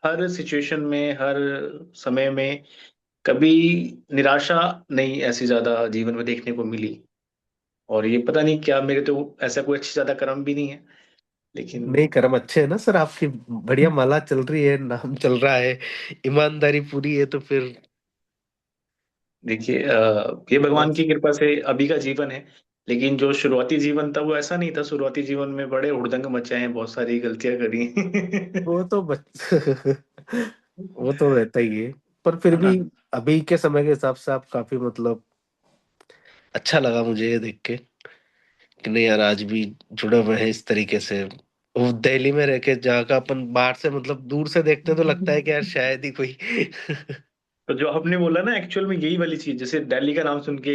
हर सिचुएशन में, हर समय में कभी निराशा नहीं ऐसी ज्यादा जीवन में देखने को मिली। और ये पता नहीं क्या, मेरे तो ऐसा कोई अच्छी ज्यादा कर्म भी नहीं है, लेकिन नहीं, कर्म अच्छे है ना सर आपकी। बढ़िया माला चल रही है, नाम चल रहा है, ईमानदारी पूरी है, तो फिर देखिए ये भगवान की कृपा से अभी का जीवन है। लेकिन जो शुरुआती जीवन था वो ऐसा नहीं था। शुरुआती जीवन में बड़े हुड़दंग मचाए हैं, बहुत सारी गलतियां करी हैं। वो तो वो तो रहता ही है। पर फिर है भी ना। अभी के समय के हिसाब से आप काफी मतलब अच्छा लगा मुझे ये देख के कि नहीं यार, आज भी जुड़े हुए हैं इस तरीके से। वो दिल्ली में रह के जहाँ का अपन बाहर से मतलब दूर से देखते हैं तो लगता है कि यार शायद ही कोई तो जो आपने बोला ना, एक्चुअल में यही वाली चीज, जैसे दिल्ली का नाम सुन के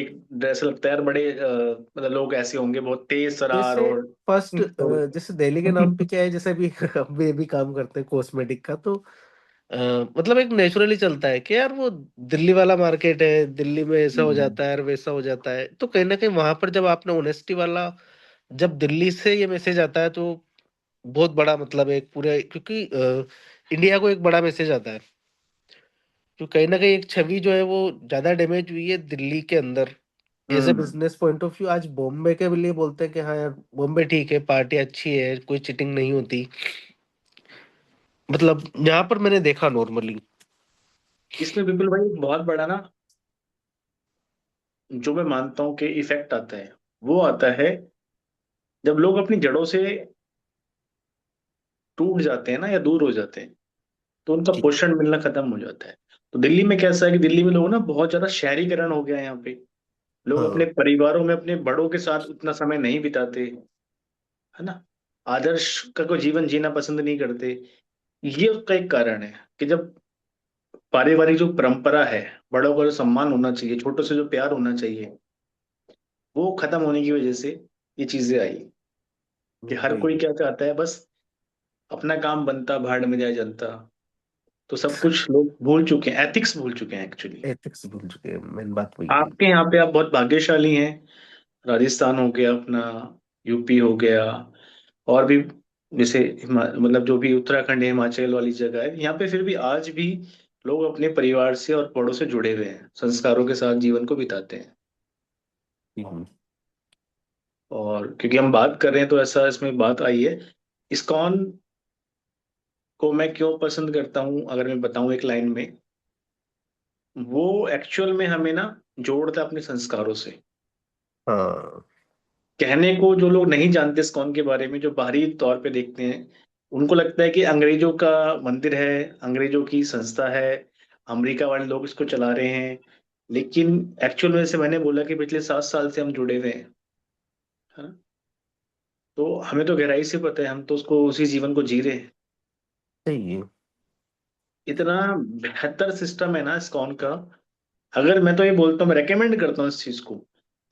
ऐसा लगता है यार, बड़े मतलब लोग ऐसे होंगे बहुत तेज तरार जैसे और फर्स्ट, तो जैसे दिल्ली के नाम पे क्या है, जैसे अभी हम भी काम करते हैं कॉस्मेटिक का, तो अ, मतलब एक नेचुरली चलता है कि यार वो दिल्ली वाला मार्केट है, दिल्ली में ऐसा हो हम्म, जाता है और वैसा हो जाता है, तो कहीं ना कहीं वहां पर जब आपने ऑनेस्टी वाला, जब दिल्ली से ये मैसेज आता है तो बहुत बड़ा मतलब एक पूरे, क्योंकि इंडिया को एक बड़ा मैसेज आता है, तो कहीं ना कहीं एक छवि जो है वो ज्यादा डैमेज हुई है दिल्ली के अंदर। As a hmm. Business point of view आज बॉम्बे के लिए बोलते हैं कि हाँ यार बॉम्बे ठीक है, पार्टी अच्छी है, कोई चीटिंग नहीं होती, मतलब यहाँ पर मैंने देखा नॉर्मली। इसमें विपुल भाई एक बहुत बड़ा ना, जो मैं मानता हूँ कि इफेक्ट आता है, वो आता है जब लोग अपनी जड़ों से टूट जाते हैं ना, या दूर हो जाते हैं, तो उनका जी। पोषण मिलना खत्म हो जाता है। तो दिल्ली में कैसा है कि दिल्ली में लोग ना बहुत ज्यादा शहरीकरण हो गया है यहाँ पे। लोग अपने हाँ। परिवारों में अपने बड़ों के साथ उतना समय नहीं बिताते, है ना। आदर्श का कोई जीवन जीना पसंद नहीं करते। ये उसका एक कारण है कि जब पारिवारिक जो परंपरा है, बड़ों का जो सम्मान होना चाहिए, छोटों से जो प्यार होना चाहिए, वो खत्म होने की वजह से ये चीजें आई। कि हर वही। कोई क्या चाहता है, बस अपना काम बनता, भाड़ में जाए जनता। तो सब कुछ लोग भूल चुके हैं, एथिक्स भूल चुके हैं एक्चुअली। एथिक्स भूल चुके हैं, मेन बात वही है। आपके यहाँ पे आप बहुत भाग्यशाली हैं। राजस्थान हो गया अपना, यूपी हो गया, और भी जैसे मतलब जो भी उत्तराखंड हिमाचल वाली जगह है, यहाँ पे फिर भी आज भी लोग अपने परिवार से और बड़ों से जुड़े हुए हैं, संस्कारों के साथ जीवन को बिताते हैं। हम्म। और क्योंकि हम बात कर रहे हैं तो ऐसा इसमें बात आई है। इस्कॉन को मैं क्यों पसंद करता हूँ, अगर मैं बताऊं एक लाइन में, वो एक्चुअल में हमें ना जोड़ता है अपने संस्कारों से। हाँ। कहने को जो लोग नहीं जानते इस्कॉन के बारे में, जो बाहरी तौर पे देखते हैं, उनको लगता है कि अंग्रेजों का मंदिर है, अंग्रेजों की संस्था है, अमेरिका वाले लोग इसको चला रहे हैं। लेकिन एक्चुअल में, जैसे मैंने बोला कि पिछले 7 साल से हम जुड़े हुए हैं, है ना। तो हमें तो गहराई से पता है, हम तो उसको, उसी जीवन को जी रहे हैं। सही है। इतना बेहतर सिस्टम है ना इस्कॉन का। अगर मैं तो ये बोलता हूँ, मैं रेकमेंड करता हूँ इस चीज को,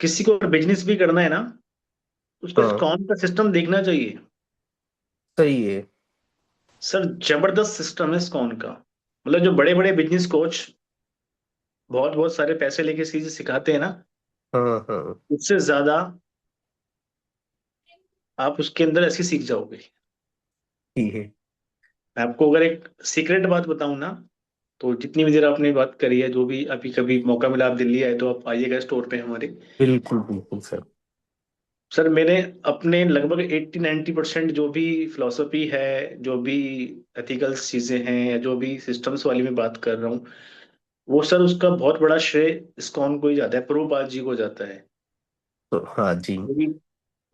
किसी को बिजनेस भी करना है ना, उसको हाँ। इस्कॉन का सिस्टम देखना चाहिए। सही है। सर जबरदस्त सिस्टम है इस्कॉन का। मतलब जो बड़े बड़े बिजनेस कोच बहुत बहुत सारे पैसे लेके चीजें सिखाते हैं ना, हाँ हाँ। उससे ज्यादा आप उसके अंदर ऐसी सीख जाओगे। ठीक है। मैं आपको अगर एक सीक्रेट बात बताऊं ना, तो जितनी भी देर आपने बात करी है, जो भी अभी कभी मौका मिला आप दिल्ली आए तो आप आइएगा स्टोर पे हमारे। बिल्कुल बिल्कुल सर। सर मेरे अपने लगभग 80-90% जो भी फिलोसफी है, जो भी एथिकल्स चीजें हैं, या जो भी सिस्टम्स वाली मैं बात कर रहा हूँ, वो सर उसका बहुत बड़ा श्रेय इस्कॉन को ही जाता है, प्रभुपाद जी को जाता है। तो हाँ जी। क्योंकि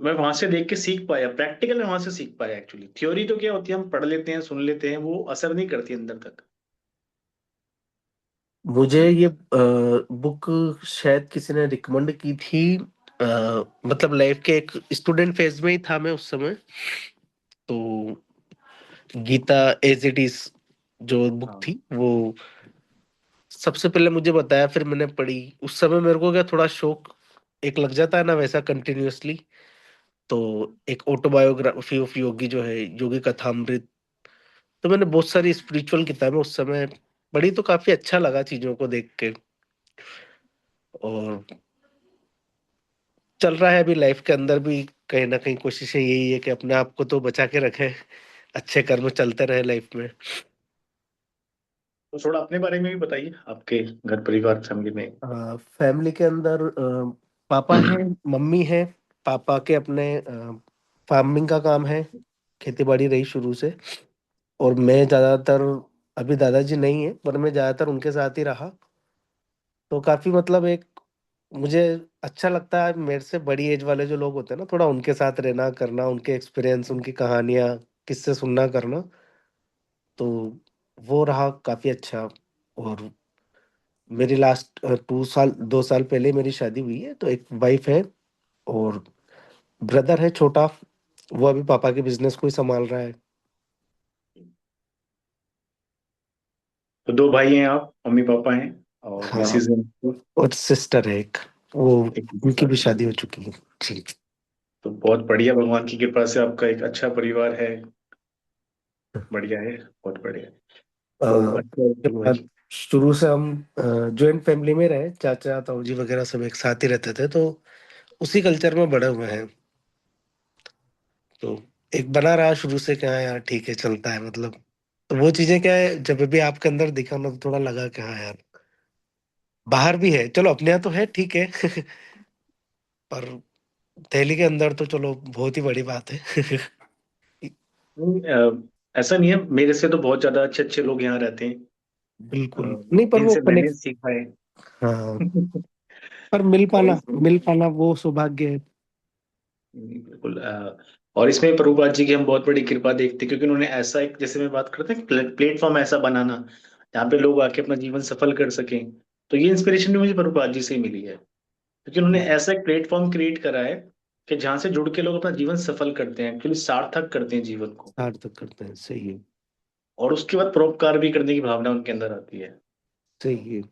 मैं वहां से देख के सीख पाया, प्रैक्टिकल में वहां से सीख पाया। एक्चुअली थ्योरी तो क्या होती है, हम पढ़ लेते हैं, सुन लेते हैं, वो असर नहीं करती अंदर तक। मुझे है ना। ये बुक शायद किसी ने रिकमेंड की थी, मतलब लाइफ के एक स्टूडेंट फेज में ही था मैं उस समय, तो गीता एज इट इज जो बुक हाँ। थी वो सबसे पहले मुझे बताया, फिर मैंने पढ़ी। उस समय मेरे को क्या थोड़ा शौक एक लग जाता है ना वैसा कंटिन्यूअसली। तो एक ऑटोबायोग्राफी ऑफ योगी जो है, योगी कथामृत, तो मैंने बहुत सारी स्पिरिचुअल किताबें उस समय पढ़ी, तो काफी अच्छा लगा चीजों को देख के। और चल रहा है अभी लाइफ के अंदर भी, कहीं ना कहीं कोशिशें यही है कि अपने आप को तो बचा के रखें, अच्छे कर्म चलते रहे लाइफ में। तो थोड़ा अपने बारे में भी बताइए, आपके घर परिवार फैमिली में। फैमिली के अंदर पापा है, मम्मी है। पापा के अपने फार्मिंग का काम है, खेती बाड़ी रही शुरू से। और मैं ज्यादातर, अभी दादाजी नहीं है पर मैं ज्यादातर उनके साथ ही रहा। तो काफी मतलब एक, मुझे अच्छा लगता है मेरे से बड़ी एज वाले जो लोग होते हैं ना, थोड़ा उनके साथ रहना करना, उनके एक्सपीरियंस, उनकी कहानियां, किससे सुनना करना। तो वो रहा काफी अच्छा। और मेरी लास्ट 2 साल पहले मेरी शादी हुई है, तो एक वाइफ है। और ब्रदर है छोटा, वो अभी पापा के बिजनेस को ही संभाल रहा है। तो दो भाई हैं आप, मम्मी पापा हैं और हाँ, मिसेज हैं। और सिस्टर है एक, वो, एक उनकी भी साथ में। शादी हो चुकी है। जी। तो बहुत बढ़िया, भगवान की कृपा से आपका एक अच्छा परिवार है। बढ़िया है, बहुत बढ़िया है। अ, तो अच्छा है के भाई। बाद शुरू से हम जॉइंट फैमिली में रहे, चाचा ताऊ जी वगैरह सब एक साथ ही रहते थे, तो उसी कल्चर में बड़े हुए हैं। तो एक बना रहा शुरू से, क्या यार ठीक है चलता है मतलब। तो वो चीजें क्या है, जब भी आपके अंदर दिखा ना, तो थोड़ा लगा कि हाँ यार, बाहर भी है चलो, अपने यहाँ तो है ठीक है पर दिल्ली के अंदर तो चलो बहुत ही बड़ी बात है नहीं, ऐसा नहीं है, मेरे से तो बहुत ज्यादा अच्छे अच्छे लोग यहाँ रहते हैं। बिल्कुल नहीं, पर वो जिनसे मैंने कनेक्ट, सीखा है। हाँ, पर मिल और पाना, इसमें मिल पाना वो सौभाग्य है। बिल्कुल और इसमें प्रभुपाद जी की हम बहुत बड़ी कृपा देखते हैं, क्योंकि उन्होंने ऐसा एक, जैसे मैं बात करते हैं प्लेटफॉर्म ऐसा बनाना जहाँ पे लोग आके अपना जीवन सफल कर सकें। तो ये इंस्पिरेशन भी मुझे प्रभुपाद जी से ही मिली है, क्योंकि उन्होंने ऐसा एक प्लेटफॉर्म क्रिएट करा है कि जहाँ से जुड़ के लोग अपना जीवन सफल करते हैं, एक्चुअली सार्थक करते हैं जीवन को। सार्थक करते हैं, सही है। और उसके बाद परोपकार भी करने की भावना उनके अंदर आती है। सही है।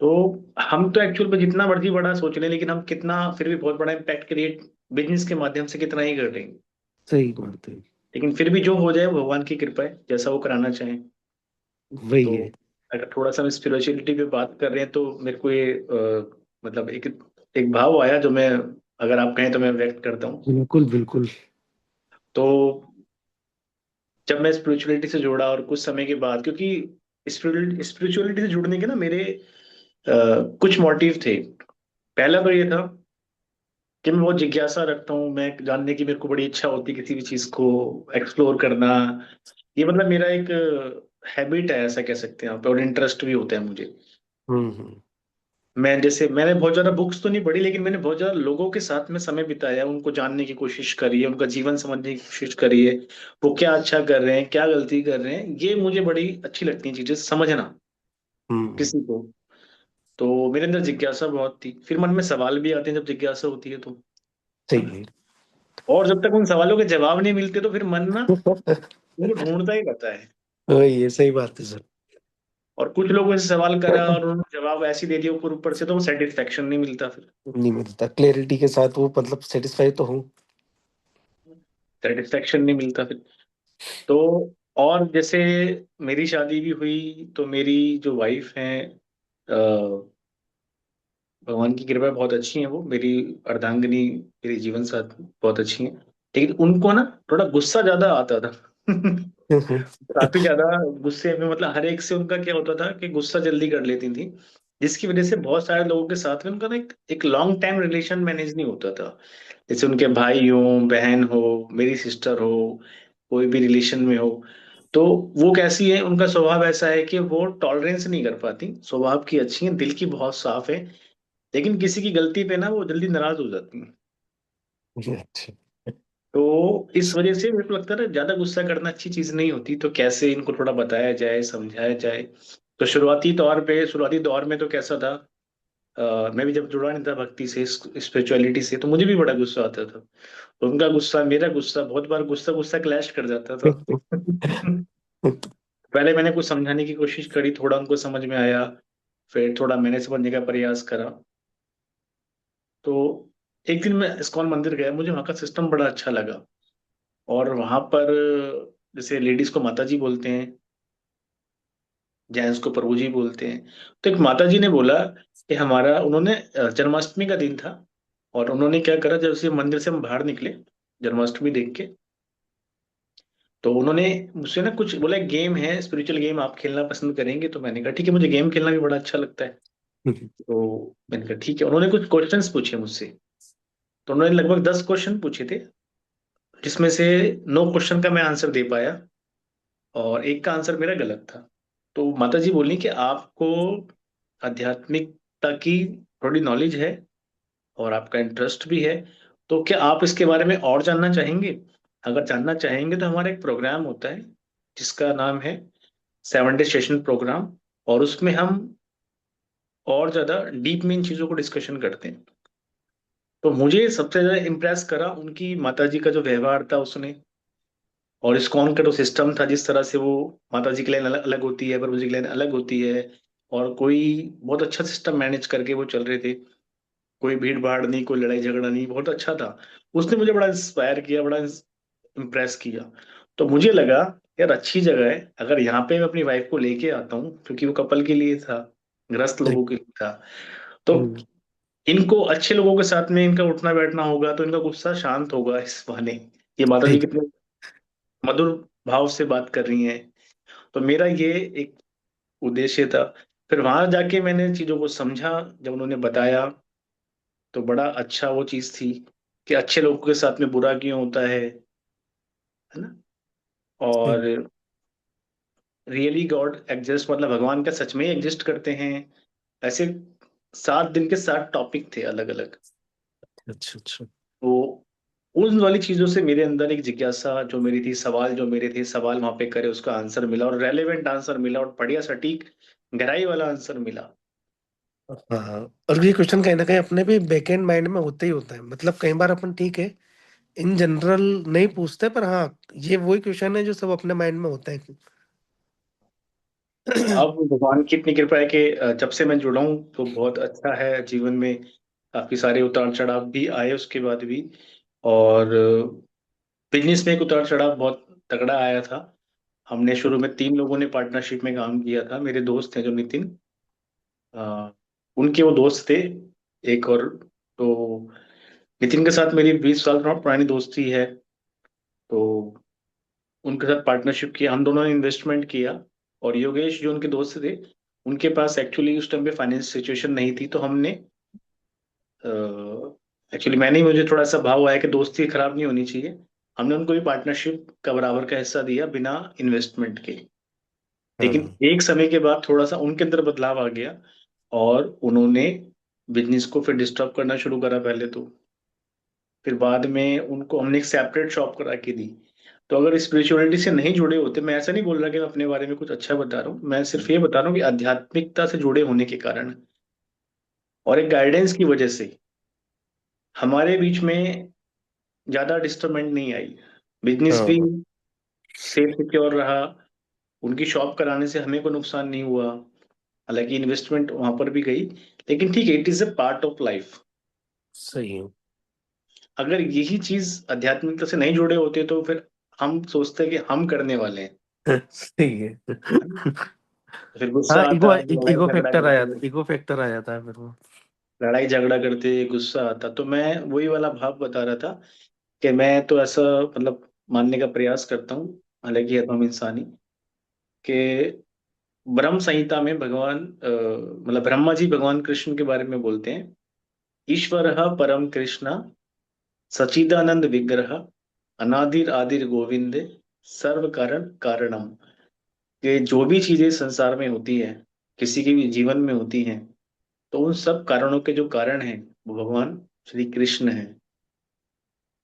तो हम तो एक्चुअल में जितना मर्जी बड़ा सोच लें, लेकिन हम कितना फिर भी बहुत बड़ा इम्पैक्ट क्रिएट बिजनेस के माध्यम से कितना ही कर रहे हैं। सही बात है। लेकिन फिर भी जो हो जाए वो भगवान की कृपा है, जैसा वो कराना चाहें। वही तो है। अगर थोड़ा सा हम स्पिरिचुअलिटी पे बात कर रहे हैं, तो मेरे को ये मतलब एक एक भाव आया जो मैं, अगर आप कहें तो मैं व्यक्त करता हूँ। बिल्कुल बिल्कुल। तो जब मैं स्पिरिचुअलिटी से जुड़ा और कुछ समय के बाद, क्योंकि स्पिरिचुअलिटी से जुड़ने के ना मेरे कुछ मोटिव थे। पहला तो ये था कि मैं बहुत जिज्ञासा रखता हूँ, मैं जानने की मेरे को बड़ी इच्छा होती है किसी भी चीज को एक्सप्लोर करना। ये मतलब मेरा एक हैबिट है, ऐसा कह सकते हैं आप, और इंटरेस्ट भी होता है मुझे। हम्म। मैं जैसे, मैंने बहुत ज्यादा बुक्स तो नहीं पढ़ी, लेकिन मैंने बहुत ज्यादा लोगों के साथ में समय बिताया, उनको जानने की कोशिश करी है, उनका जीवन समझने की कोशिश करी है। वो क्या अच्छा कर रहे हैं, क्या गलती कर रहे हैं, ये मुझे बड़ी अच्छी लगती है चीजें समझना हम्म। किसी को। तो मेरे अंदर जिज्ञासा बहुत थी, फिर मन में सवाल भी आते हैं जब जिज्ञासा होती है तो। सही है और जब तक उन सवालों के जवाब नहीं मिलते तो फिर मन ना उनको ढूंढता ही रहता है। वही है, सही बात है सर। और कुछ लोगों से सवाल करा और उन्होंने जवाब ऐसे दे दिया ऊपर ऊपर से, तो वो सेटिस्फेक्शन नहीं मिलता फिर। नहीं मिलता क्लैरिटी के साथ, वो मतलब सेटिस्फाई तो हूँ। सेटिस्फेक्शन नहीं मिलता फिर। तो और जैसे मेरी शादी भी हुई, तो मेरी जो वाइफ है, भगवान की कृपा बहुत अच्छी है, वो मेरी अर्धांगिनी, मेरी जीवन साथी बहुत अच्छी है। लेकिन उनको ना थोड़ा गुस्सा ज्यादा आता था काफी ज्यादा गुस्से में, मतलब हर एक से उनका क्या होता था कि गुस्सा जल्दी कर लेती थी, जिसकी वजह से बहुत सारे लोगों के साथ में उनका ना एक लॉन्ग टाइम रिलेशन मैनेज नहीं होता था। जैसे उनके भाई हो, बहन हो, मेरी सिस्टर हो, कोई भी रिलेशन में हो, तो वो कैसी है, उनका स्वभाव ऐसा है कि वो टॉलरेंस नहीं कर पाती। स्वभाव की अच्छी है, दिल की बहुत साफ है, लेकिन किसी की गलती पे ना वो जल्दी नाराज हो जाती है। अच्छा। तो इस वजह से मेरे को लगता है ना, ज्यादा गुस्सा करना अच्छी चीज नहीं होती, तो कैसे इनको थोड़ा बताया जाए, समझाया जाए। तो शुरुआती दौर में तो कैसा था, मैं भी जब जुड़ा नहीं था भक्ति से, स्पिरिचुअलिटी से, तो मुझे भी बड़ा गुस्सा आता था। उनका गुस्सा, मेरा गुस्सा, बहुत बार गुस्सा गुस्सा क्लैश कर जाता था पहले मैंने कुछ समझाने की कोशिश करी, थोड़ा उनको समझ में आया, फिर थोड़ा मैंने समझने का प्रयास करा। तो एक दिन मैं इस्कॉन मंदिर गया, मुझे वहाँ का सिस्टम बड़ा अच्छा लगा। और वहाँ पर जैसे लेडीज को माता जी बोलते हैं, जेंट्स को प्रभु जी बोलते हैं। तो एक माता जी ने बोला कि हमारा, उन्होंने जन्माष्टमी का दिन था, और उन्होंने क्या करा, जब से मंदिर से हम बाहर निकले जन्माष्टमी देख के, तो उन्होंने मुझसे ना कुछ बोला, गेम है, स्पिरिचुअल गेम, आप खेलना पसंद करेंगे? तो मैंने कहा ठीक है, मुझे गेम खेलना भी बड़ा अच्छा लगता है। तो मैंने कहा ठीक है। उन्होंने कुछ क्वेश्चंस पूछे मुझसे। तो उन्होंने लगभग 10 क्वेश्चन पूछे थे, जिसमें से 9 क्वेश्चन का मैं आंसर दे पाया, और एक का आंसर मेरा गलत था। तो माता जी बोली कि आपको आध्यात्मिकता की थोड़ी नॉलेज है, और आपका इंटरेस्ट भी है, तो क्या आप इसके बारे में और जानना चाहेंगे? अगर जानना चाहेंगे तो हमारा एक प्रोग्राम होता है जिसका नाम है 7 डे सेशन प्रोग्राम, और उसमें हम और ज्यादा डीप में इन चीजों को डिस्कशन करते हैं। तो मुझे सबसे ज्यादा इम्प्रेस करा उनकी माता जी का जो व्यवहार था उसने, और इस्कॉन का जो सिस्टम था, जिस तरह से वो माता जी की लाइन अलग अलग होती है, प्रभु जी की लाइन अलग होती है, और कोई बहुत अच्छा सिस्टम मैनेज करके वो चल रहे थे। कोई भीड़ भाड़ नहीं, कोई लड़ाई झगड़ा नहीं, बहुत अच्छा था। उसने मुझे बड़ा इंस्पायर किया, बड़ा इम्प्रेस किया। तो मुझे लगा यार अच्छी जगह है, अगर यहाँ पे मैं अपनी वाइफ को लेके आता हूँ, क्योंकि वो कपल के लिए था, गृहस्थ सही। लोगों के लिए था, तो हम्म। इनको अच्छे लोगों के साथ में इनका उठना बैठना होगा, तो इनका गुस्सा शांत होगा इस बहाने। ये माता सही। जी कितने मधुर भाव से बात कर रही हैं। तो मेरा ये एक उद्देश्य था। फिर वहां जाके मैंने चीजों को समझा, जब उन्होंने बताया, तो बड़ा अच्छा वो चीज थी कि अच्छे लोगों के साथ में बुरा क्यों होता है ना। सही। और रियली गॉड एग्जिस्ट, मतलब भगवान क्या सच में ही एग्जिस्ट करते हैं? ऐसे 7 दिन के 7 टॉपिक थे अलग अलग। अच्छा अच्छा। तो उन वाली चीजों से मेरे अंदर एक जिज्ञासा जो मेरी थी, सवाल जो मेरे थे, सवाल वहां पे करे, उसका आंसर मिला, और रेलेवेंट आंसर मिला, और बढ़िया सटीक गहराई वाला आंसर मिला। हाँ, और ये क्वेश्चन कहीं ना कहीं अपने भी बैक एंड माइंड में होते ही होता है, मतलब कई बार अपन ठीक है इन जनरल नहीं पूछते, पर हाँ ये वही क्वेश्चन है जो सब अपने माइंड में होता है। अब भगवान की इतनी कृपा है कि जब से मैं जुड़ा हूँ तो बहुत अच्छा है जीवन में। काफी सारे उतार चढ़ाव भी आए उसके बाद भी। और बिजनेस में एक उतार चढ़ाव बहुत तगड़ा आया था। हमने शुरू में 3 लोगों ने पार्टनरशिप में काम किया था। मेरे दोस्त हैं जो नितिन, अ, उनके वो दोस्त थे एक और। तो नितिन के साथ मेरी 20 साल पुरानी दोस्ती है। तो उनके साथ पार्टनरशिप किया, हम दोनों ने इन्वेस्टमेंट किया। और योगेश जो उनके दोस्त थे, उनके पास एक्चुअली उस टाइम पे फाइनेंस सिचुएशन नहीं थी, तो हमने, एक्चुअली मैंने ही, मुझे थोड़ा सा भाव आया कि दोस्ती खराब नहीं होनी चाहिए। हमने उनको भी पार्टनरशिप का बराबर का हिस्सा दिया बिना इन्वेस्टमेंट के। लेकिन हाँ। एक समय के बाद थोड़ा सा उनके अंदर बदलाव आ गया, और उन्होंने बिजनेस को फिर डिस्टर्ब करना शुरू करा पहले तो। फिर बाद में उनको हमने एक सेपरेट शॉप करा के दी। तो अगर स्पिरिचुअलिटी से नहीं जुड़े होते, मैं ऐसा नहीं बोल रहा कि मैं अपने बारे में कुछ अच्छा बता रहा हूँ, मैं सिर्फ ये बता रहा हूँ कि आध्यात्मिकता से जुड़े होने के कारण और एक गाइडेंस की वजह से हमारे बीच में ज्यादा डिस्टर्बेंट नहीं आई। बिजनेस भी हाँ। सेफ सिक्योर रहा। उनकी शॉप कराने से हमें कोई नुकसान नहीं हुआ। हालांकि इन्वेस्टमेंट वहां पर भी गई, लेकिन ठीक है, it is a part of life. सही है। अगर यही चीज आध्यात्मिकता से नहीं जुड़े होते तो फिर हम सोचते कि हम करने वाले हैं, सही है। है ना? तो फिर गुस्सा हाँ, आता, लड़ाई ईगो झगड़ा फैक्टर आया, करते, ईगो फैक्टर आ जाता है फिर वो। लड़ाई झगड़ा करते, गुस्सा आता। तो मैं वही वाला भाव बता रहा था कि मैं तो ऐसा, मतलब मानने का प्रयास करता हूँ, हालांकि है तो हम इंसान ही, कि ब्रह्म संहिता में भगवान, मतलब ब्रह्मा जी भगवान कृष्ण के बारे में बोलते हैं, ईश्वर परम कृष्ण सचिदानंद विग्रह अनादिर आदिर गोविंदे सर्व कारण कारणम। कि जो भी चीजें संसार में होती है, किसी के भी जीवन में होती हैं, तो उन सब कारणों के जो कारण हैं वो भगवान श्री कृष्ण हैं।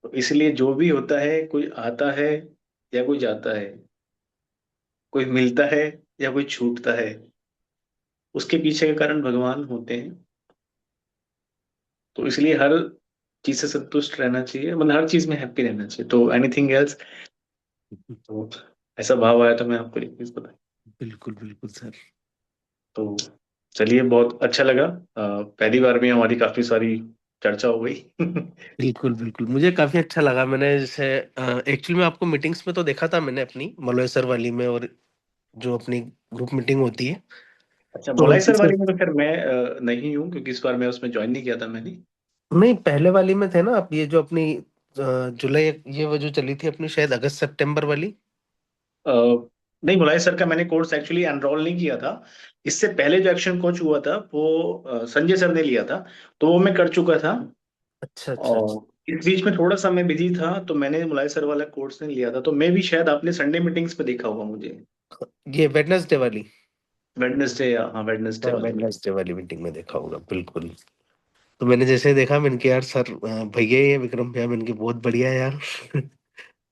तो इसलिए जो भी होता है, कोई आता है या कोई जाता है, कोई मिलता है या कोई छूटता है, उसके पीछे के कारण भगवान होते हैं। तो इसलिए हर चीज से संतुष्ट रहना चाहिए, मतलब हर चीज में हैप्पी रहना चाहिए। तो एनीथिंग एल्स, तो ऐसा भाव आया तो मैं आपको रिक्वेस्ट बताया। बिल्कुल बिल्कुल सर। तो चलिए, बहुत अच्छा लगा। पहली बार में हमारी काफी सारी चर्चा हो गई। बिल्कुल बिल्कुल, मुझे काफी अच्छा लगा। मैंने जैसे एक्चुअली में आपको मीटिंग्स में तो देखा था मैंने, अपनी मलय वाली में, और जो अपनी ग्रुप मीटिंग होती है। अच्छा, तो मोलाई सर जैसे वाली में तो खैर मैं नहीं हूँ, क्योंकि इस बार मैं उसमें ज्वाइन नहीं किया था मैंने। नहीं, पहले वाली में थे ना आप, ये जो अपनी जुलाई, ये वो जो चली थी अपनी शायद अगस्त सितंबर वाली। अ, नहीं, मुलाय सर का मैंने कोर्स एक्चुअली एनरोल नहीं किया था। इससे पहले जो एक्शन कोच हुआ था वो संजय सर ने लिया था, तो वो मैं कर चुका था। अच्छा अच्छा अच्छा। और इस बीच में थोड़ा सा मैं बिजी था, तो मैंने मुलाय सर वाला कोर्स नहीं लिया था। तो मैं भी शायद आपने संडे मीटिंग्स पे देखा होगा मुझे। ये वेडनेसडे वाली। वेडनेसडे, हाँ वेडनेसडे हाँ, वाले में। वेडनेसडे वाली मीटिंग में देखा होगा बिल्कुल। तो मैंने जैसे देखा, मैंने कहा यार सर, भैया ही है विक्रम भैया, मैंने कहा बहुत बढ़िया है यार।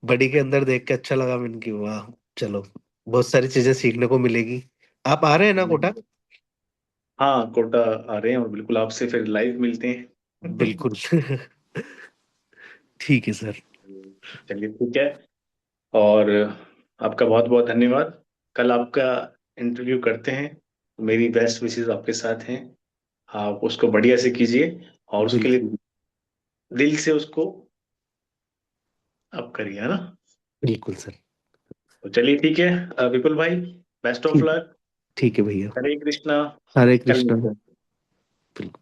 बड़ी के अंदर देख के अच्छा लगा, मैंने कहा वाह, चलो बहुत सारी चीजें सीखने को मिलेगी। आप आ रहे हैं ना कोटा? हाँ, कोटा आ रहे हैं, और बिल्कुल आपसे फिर लाइव मिलते हैं। बिल्कुल। ठीक है सर। चलिए, ठीक है। और आपका बहुत बहुत धन्यवाद। कल आपका इंटरव्यू करते हैं। मेरी बेस्ट विशेस आपके साथ हैं। आप उसको बढ़िया से कीजिए, और उसके लिए बिल्कुल दिल से उसको आप करिए, है ना। बिल्कुल सर। तो चलिए, ठीक है। विपुल भाई, बेस्ट ऑफ ठीक, लक। ठीक है भैया। हरे कृष्णा। हरे कल कृष्णा। मिलते हैं।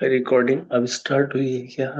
रिकॉर्डिंग अब स्टार्ट हुई है क्या?